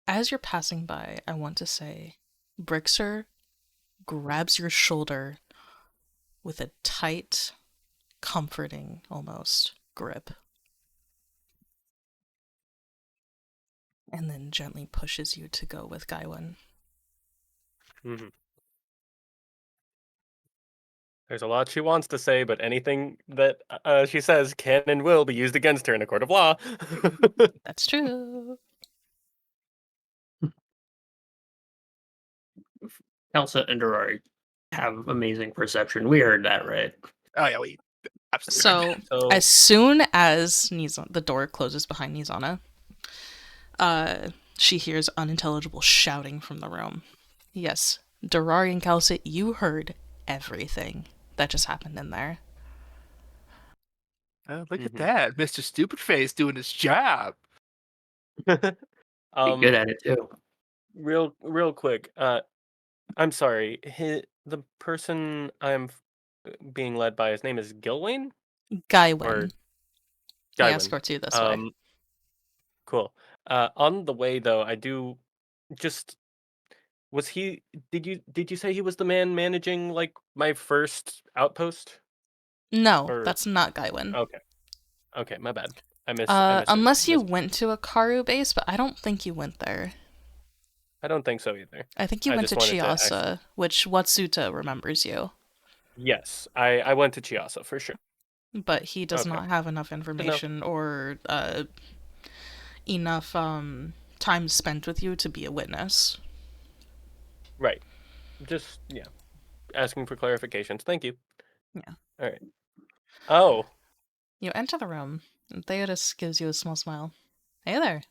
As you're passing by, I want to say, Brixer grabs your shoulder with a tight, comforting, almost, grip. And then gently pushes you to go with Gaiwan. Mm-hmm. There's a lot she wants to say, but anything that she says can and will be used against her in a court of law. That's true. Elsa and Durari have amazing perception. We heard that, right? Oh yeah, we absolutely. So, So as soon as the door closes behind Nizana, she hears unintelligible shouting from the room. Yes, Durari and Calcit, you heard everything that just happened in there. Look at that, Mr. Stupid Face doing his job. Be good at it too. real quick, I'm sorry. The person I'm being led by, his name is Gilwain? Gaiwan. Or He Gaiwan. escorts you this way. Cool. On the way though, I do just was he did you say he was the man managing like my first outpost? No, or- that's not Gaiwan. Okay. Okay, my bad. I misheard. Unless you went to a Karu base, but I don't think you went there. I don't think so either. I think you went to just wanted to Chiasa, which Watsuta remembers you. Yes, I went to Chiasa for sure. But he does Okay. not have enough information or enough time spent with you to be a witness. Right. Just asking for clarifications. Thank you. Yeah. All right. Oh. You enter the room, and Theodis gives you a small smile. Hey there.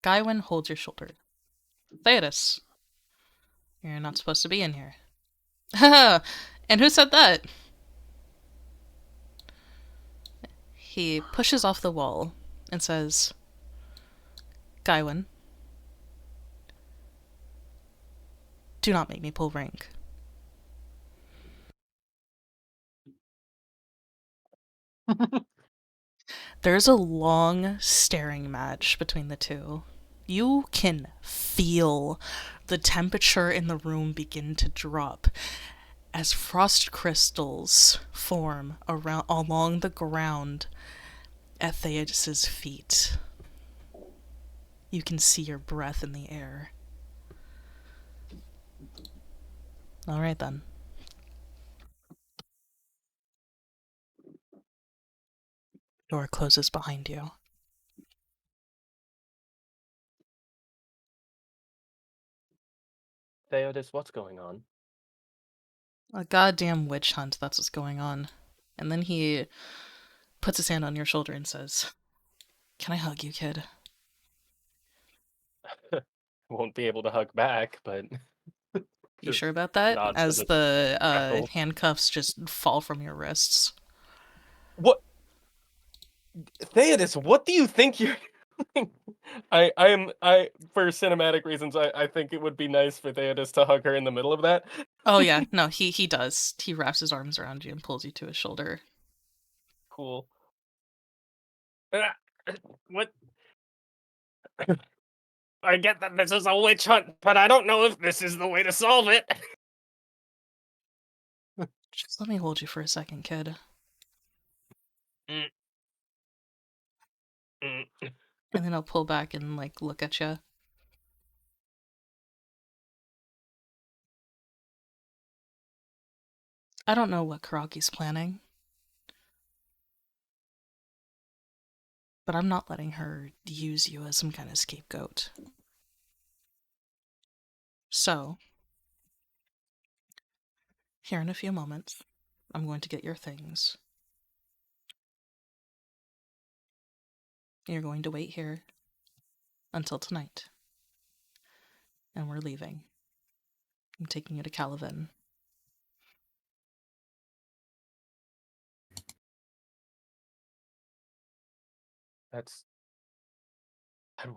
Gaiwan holds your shoulder. Theodis, you're not supposed to be in here. And who said that? He pushes off the wall and says, Gaiwan, do not make me pull rank. There's a long staring match between the two. You can feel the temperature in the room begin to drop as frost crystals form along the ground at Theodis' feet. You can see your breath in the air. All right then. Door closes behind you. Theodis, what's going on? A goddamn witch hunt, that's what's going on. And then he puts his hand on your shoulder and says, Can I hug you, kid? Won't be able to hug back, but You Just sure about that? nods to As the the shackles. handcuffs just fall from your wrists. What? Theodos, what do you think you're doing? I for cinematic reasons, I think it would be nice for Theodos to hug her in the middle of that. Oh yeah, no, he does. He wraps his arms around you and pulls you to his shoulder. Cool. Ah, what? I get that this is a witch hunt, but I don't know if this is the way to solve it. Just let me hold you for a second, kid. Mm. Mm. And then I'll pull back and like look at you. I don't know what Karaki's planning, but I'm not letting her use you as some kind of scapegoat. So, here in a few moments, I'm going to get your things. You're going to wait here until tonight. And we're leaving. I'm taking you to Calavan. That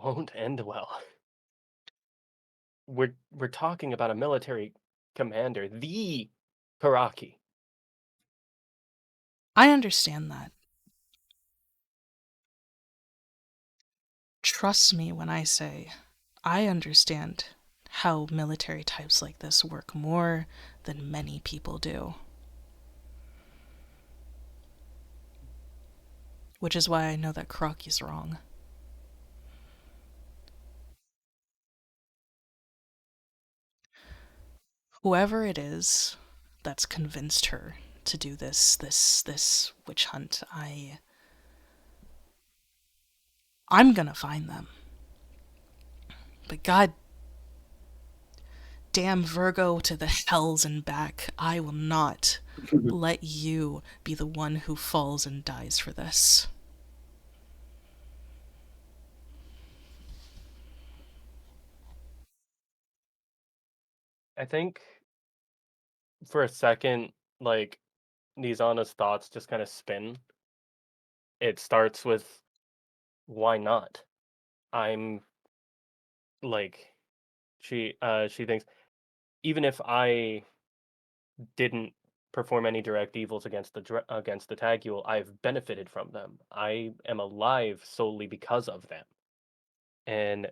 won't end well. We're talking about a military commander, the Karaki. I understand that. Trust me when I say I understand how military types like this work more than many people do. Which is why I know that Karaki's wrong. Whoever it is that's convinced her to do this witch hunt, I'm gonna find them. But god damn Virgo to the hells and back, I will not let you be the one who falls and dies for this. I think for a second, like Nizana's thoughts just kind of spin. It starts with, why not? I'm like, she thinks, even if I didn't perform any direct evils against against the Tagule, I've benefited from them. I am alive solely because of them, and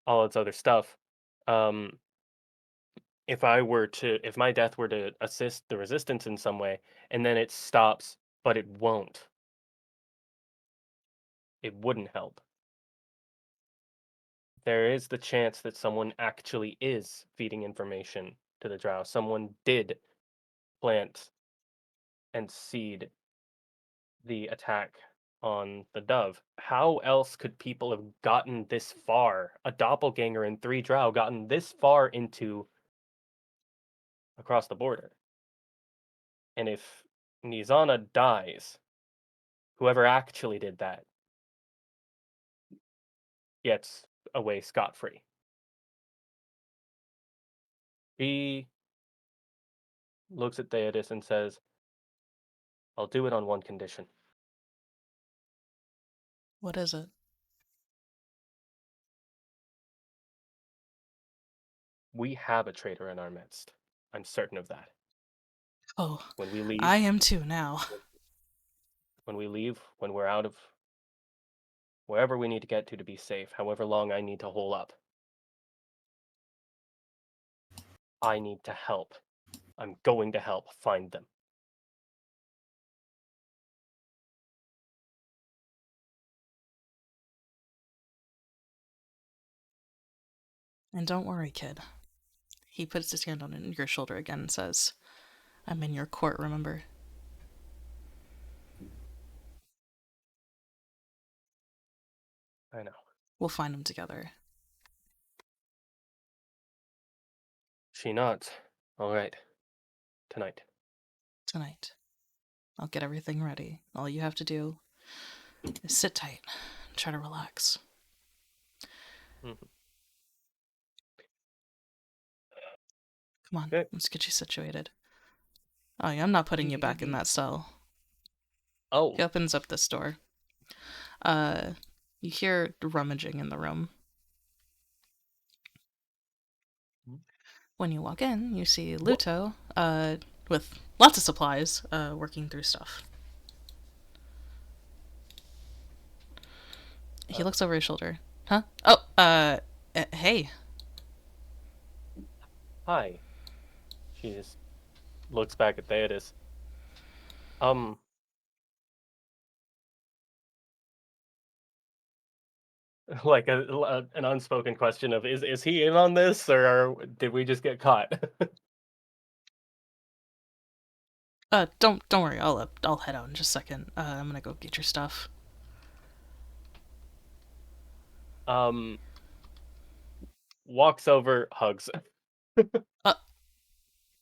all its other stuff. Um, if my death were to assist the resistance in some way, and then it stops, but it won't, it wouldn't help. There is the chance that someone actually is feeding information to the drow. Someone did plant and seed the attack on the dove. How else could people have gotten this far? A doppelganger and 3 drow gotten this far into across the border. And if Nizana dies, whoever actually did that gets away scot-free. He looks at Theodos and says, I'll do it on one condition. What is it? We have a traitor in our midst. I'm certain of that. Oh, When we leave, I am too now. when we're out of wherever we need to get to be safe, however long I need to hole up, I need to help. I'm going to help find them. And don't worry, kid. He puts his hand on your shoulder again and says, I'm in your court, remember? I know. We'll find them together. She nods. All right. Tonight. Tonight. I'll get everything ready. All you have to do is sit tight and try to relax. Mhm. Come on, Okay. let's get you situated. Oh, yeah, I'm not putting you back in that cell. Oh. He opens up this door. You hear rummaging in the room. When you walk in, you see Luto, with lots of supplies, working through stuff. He looks over his shoulder. Huh? Oh, hey. Hi. She just looks back at Theodos. Like an unspoken question of is he in on this, or did we just get caught? Don't worry. I'll head out in just a second. I'm gonna go get your stuff. Walks over, hugs.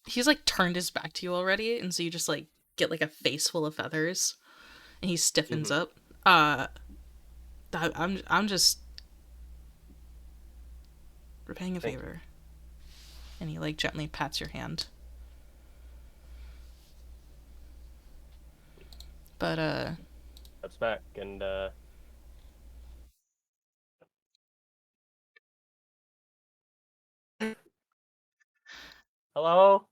He's like turned his back to you already, and so you just like get like a face full of feathers, and he stiffens up. I'm just repaying a favor. And he like gently pats your hand. But Steps back and hello?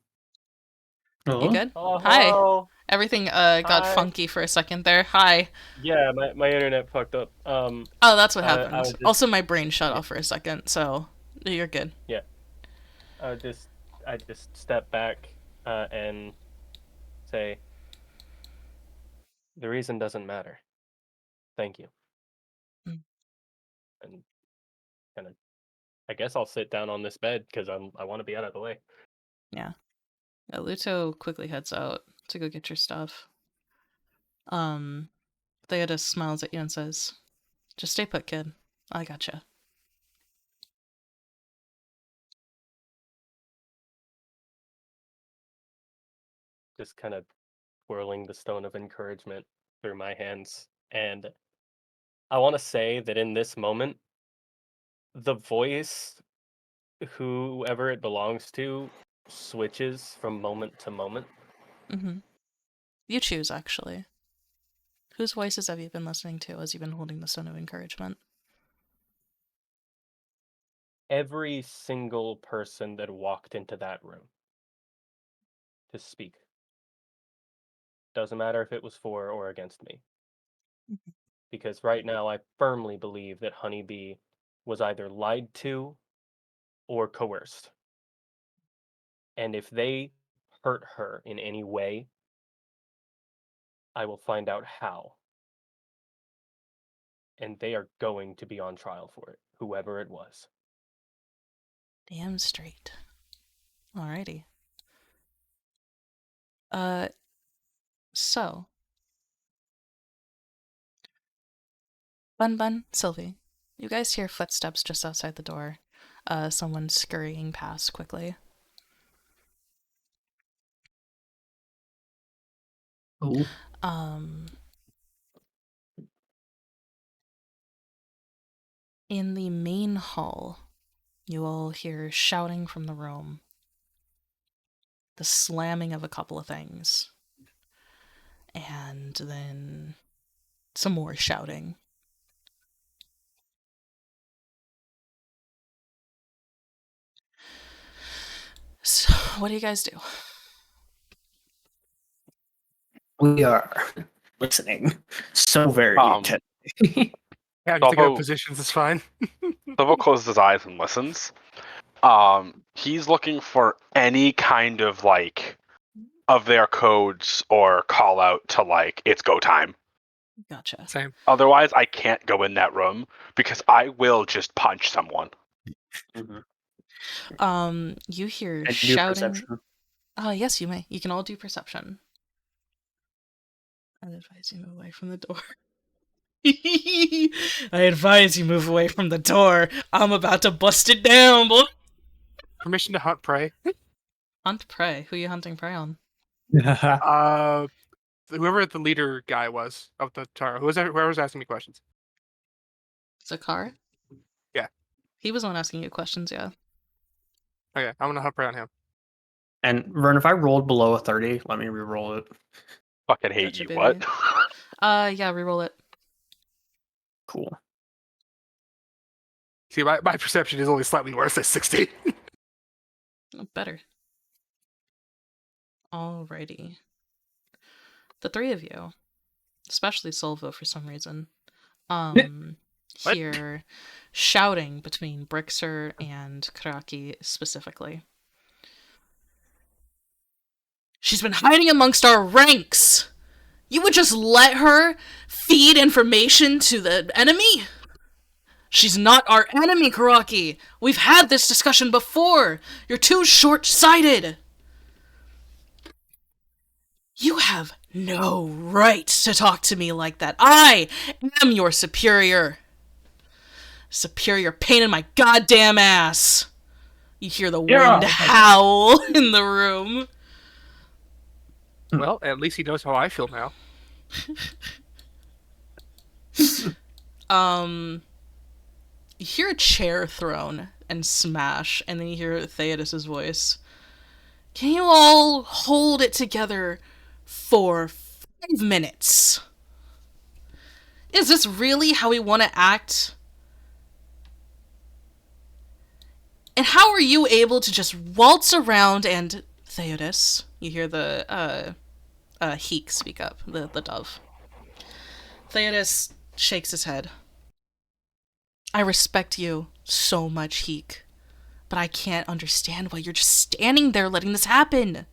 you good? Hello, Hi. hello. Everything got Hi. funky for a second there. Hi. Yeah, my internet fucked up. Oh, that's what I happened. was just, Also, my brain shut off for a second, so you're good. yeah. I just step back and say, the reason doesn't matter. Thank you. Mm. And kind of, I guess I'll sit down on this bed because I want to be out of the way. Yeah. Luto quickly heads out to go get your stuff. Theodos smiles at you and says, "Just stay put, kid. I gotcha." Just kind of twirling the stone of encouragement through my hands. And I want to say that in this moment, the voice, whoever it belongs to, switches from moment to moment. Mm-hmm. You choose, actually. Whose voices have you been listening to as you've been holding the stone of encouragement? Every single person that walked into that room to speak. Doesn't matter if it was for or against me. Because right now I firmly believe that Honeybee was either lied to or coerced. And if they hurt her in any way, I will find out how. And they are going to be on trial for it, whoever it was. Damn straight. Alrighty. So. BunBun, Sylvie, you guys hear footsteps just outside the door. Someone scurrying past quickly. Oh. In the main hall, you all hear shouting from the room. The slamming of a couple of things. And then some more shouting. So, what do you guys do? We are listening so very intently. Yeah, just taking up Although- positions is fine. Silvo closes his eyes and listens. He's looking for any kind of like of their codes or call out to like it's go time. Gotcha. Same. Otherwise, I can't go in that room because I will just punch someone. You hear And do shouting. perception. Yes, you may. You can all do perception. I'd advise you move away from the door. I advise you move away from the door. I'm about to bust it down, boy. Permission to hunt prey. Hunt prey. Who are you hunting prey on? Whoever the leader guy was of the Tara, whoever was asking me questions. Zakar? Yeah. He was the one asking you questions, yeah. Okay, I'm gonna hunt prey on him. And Vern, if I rolled below a 30, let me re-roll it. Fucking hate Gotcha, you. baby. What? Yeah, reroll it. Cool. See, my perception is only slightly worse at 60. Oh, better. Alrighty. The three of you, especially Solvo for some reason, What? hear shouting between Brixer and Kraki specifically. She's been hiding amongst our ranks! You would just let her feed information to the enemy? She's not our enemy, Karaki! We've had this discussion before! You're too short-sighted! You have no right to talk to me like that. I am your superior. Superior pain in my goddamn ass. You hear the wind howl in the room. Well, at least he knows how I feel now. You hear a chair thrown and smash, and then you hear Theodos's voice. Can you all hold it together for 5 minutes? Is this really how we want to act? And how are you able to just waltz around and... Theodos, you hear the, Heek speak up, the dove. Theodos shakes his head. I respect you so much, Heek, but I can't understand why you're just standing there letting this happen.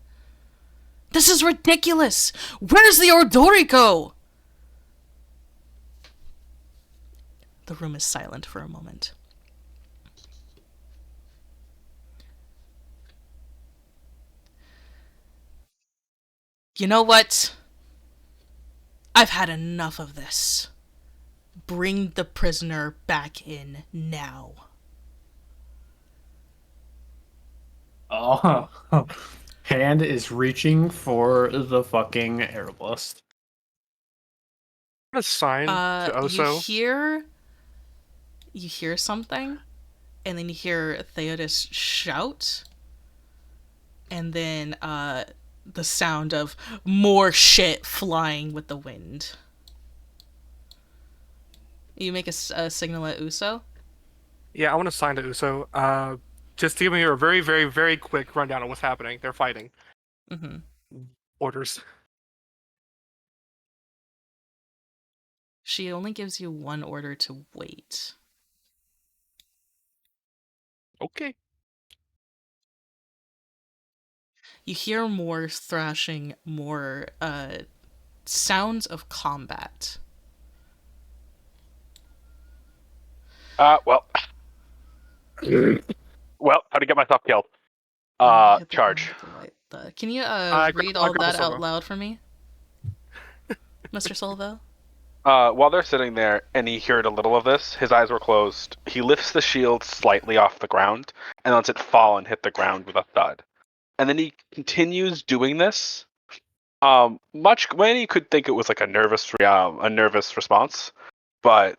This is ridiculous! Where's the Ordorico? The room is silent for a moment. You know what? I've had enough of this. Bring the prisoner back in now. Oh, Hand is reaching for the fucking air blast. A sign to Oso. You hear something, and then you hear Theodos shout, and then the sound of more shit flying with the wind. You make a signal at Uso. Yeah, I want to sign to Uso. Just to give me a very, very, very quick rundown of what's happening. They're fighting. Mm-hmm. Orders. She only gives you one order to wait. Okay. You hear more thrashing, more sounds of combat. Well, how to get myself killed? Hit the Charge. Can you read I'll all grapple that out Silvo. loud for me, Mr. Solvo? While they're sitting there and he heard a little of this, his eyes were closed. He lifts the shield slightly off the ground and lets it fall and hit the ground with a thud. And then he continues doing this. Much when you could think it was like a nervous response, but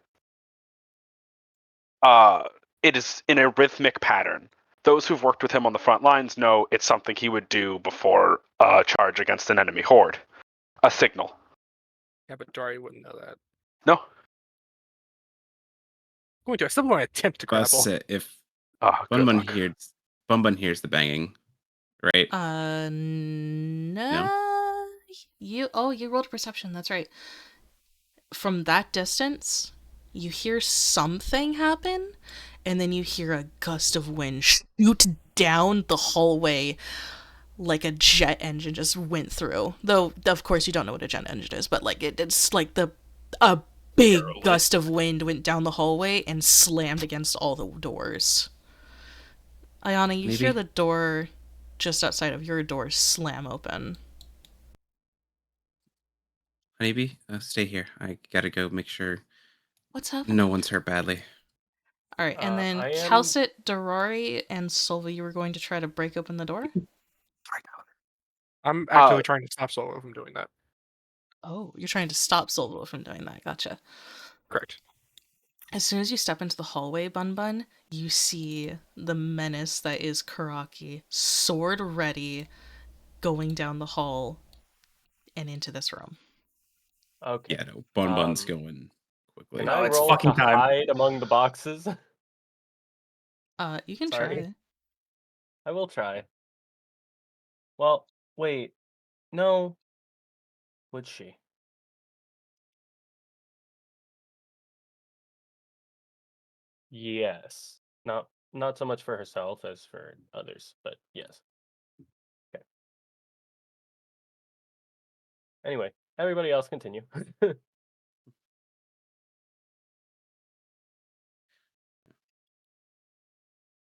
it is in a rhythmic pattern. Those who've worked with him on the front lines know it's something he would do before a charge against an enemy horde. A signal. Yeah, but Dari wouldn't know that. No. I still want to attempt to grapple. That's it. If Oh, good luck. BunBun hears the banging, right? No. You rolled a perception, that's right. From that distance, you hear something happen, and then you hear a gust of wind shoot down the hallway like a jet engine just went through. Though, of course, you don't know what a jet engine is, but like it's like a big gust of wind went down the hallway and slammed against all the doors. Aiyana, you hear the door just outside of your door slam open. Honeybee, stay here. I gotta go make sure What's happening? no one's hurt badly. All right, and then Calcit, Dorari, and Sylvie, you were going to try to break open the door? I'm actually trying to stop Solo from doing that. Oh, you're trying to stop Solvo from doing that. Gotcha. Correct. As soon as you step into the hallway, BunBun, you see the menace that is Karaki, sword ready, going down the hall and into this room. Okay. Yeah, no, BunBun's Um, going quickly. Can Oh, I it's roll fucking to time. hide among the boxes? You can Sorry. try. I will try. Well, wait. No. Would she? Yes. Not so much for herself as for others, but yes. Okay. Anyway, everybody else continue.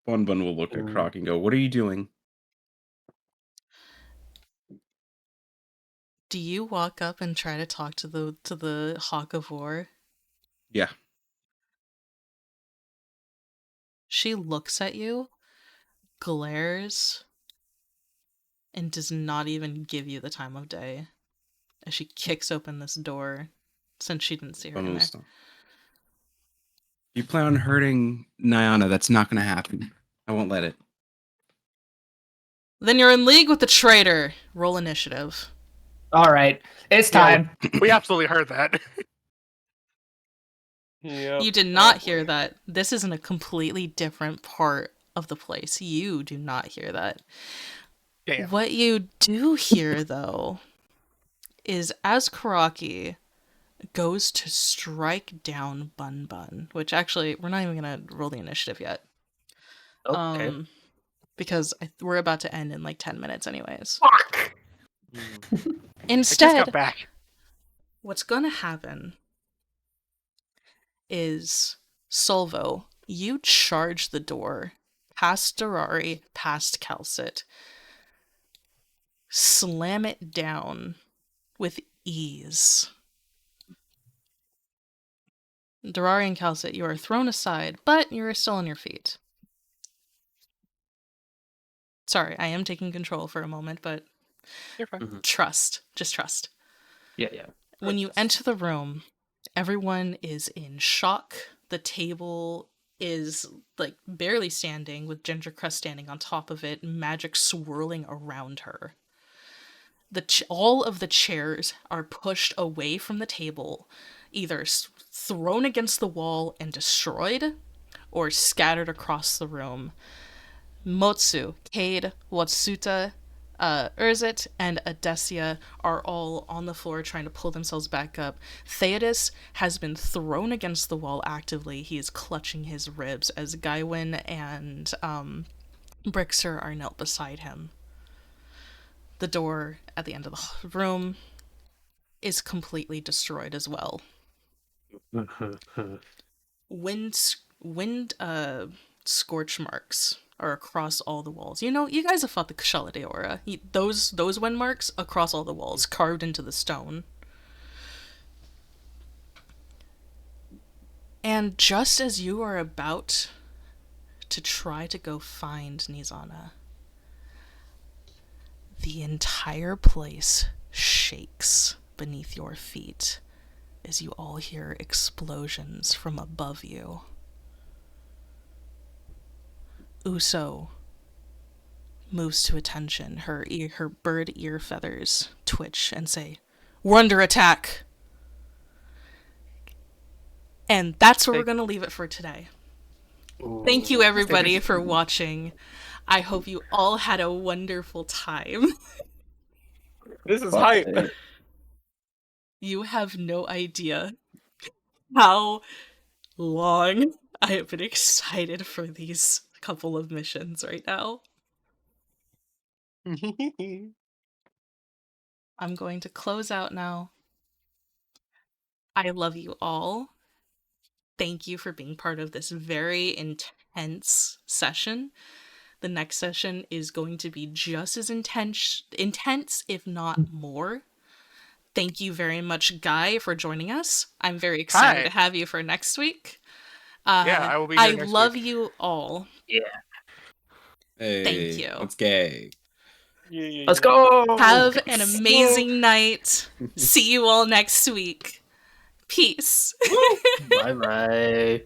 BunBun will look at Croc and go, "What are you doing?" Do you walk up and try to talk to the Hawk of War? Yeah. She looks at you, glares, and does not even give you the time of day as she kicks open this door, since she didn't see her BunBun in will there. stop. You plan on hurting Nizana? That's not going to happen. I won't let it. Then you're in league with the traitor. Roll initiative. All right, it's Yeah, time. we absolutely heard that. Yep. You did not hear that. This is in a completely different part of the place. You do not hear that. Damn. What you do hear, though, is as Karaki goes to strike down BunBun, which actually, we're not even going to roll the initiative yet. Okay. Because we're about to end in like 10 minutes anyways. Fuck! I just Instead, got back. what's going to happen is, Solvo, you charge the door past Durari, past Calcit, slam it down with ease. Durari and Calcit, you are thrown aside, but you are still on your feet. Sorry, I am taking control for a moment, but You're fine. trust. Just trust. Yeah. When you enter the room, everyone is in shock. The table is like barely standing, with Ginger Crust standing on top of it, magic swirling around her. All of the chairs are pushed away from the table, either thrown against the wall and destroyed, or scattered across the room. Motsu, Cade, Watsuta, Urzit, and Adesia are all on the floor trying to pull themselves back up. Theodis has been thrown against the wall actively. He is clutching his ribs as Gaiwin and Brixer are knelt beside him. The door at the end of the room is completely destroyed as well. Wind scorch marks are across all the walls. You know, you guys have fought the Kushala Deora. Those wind marks across all the walls, carved into the stone. And just as you are about to try to go find Nizana, the entire place shakes beneath your feet as you all hear explosions from above you. Uso moves to attention. Her bird ear feathers twitch and say, "We're under attack." And that's where we're going to leave it for today. Thank you, everybody, for watching. I hope you all had a wonderful time. This is hype. You have no idea how long I have been excited for these couple of missions right now. I'm going to close out now. I love you all. Thank you for being part of this very intense session. The next session is going to be just as intense, if not more. Thank you very much, Guy, for joining us. I'm very excited to have you for next week. Yeah, I will be here next love week. you all. Yeah. Hey, Thank you. Let's gay. Let's go. Have an amazing night. See you all next week. Peace. Bye bye.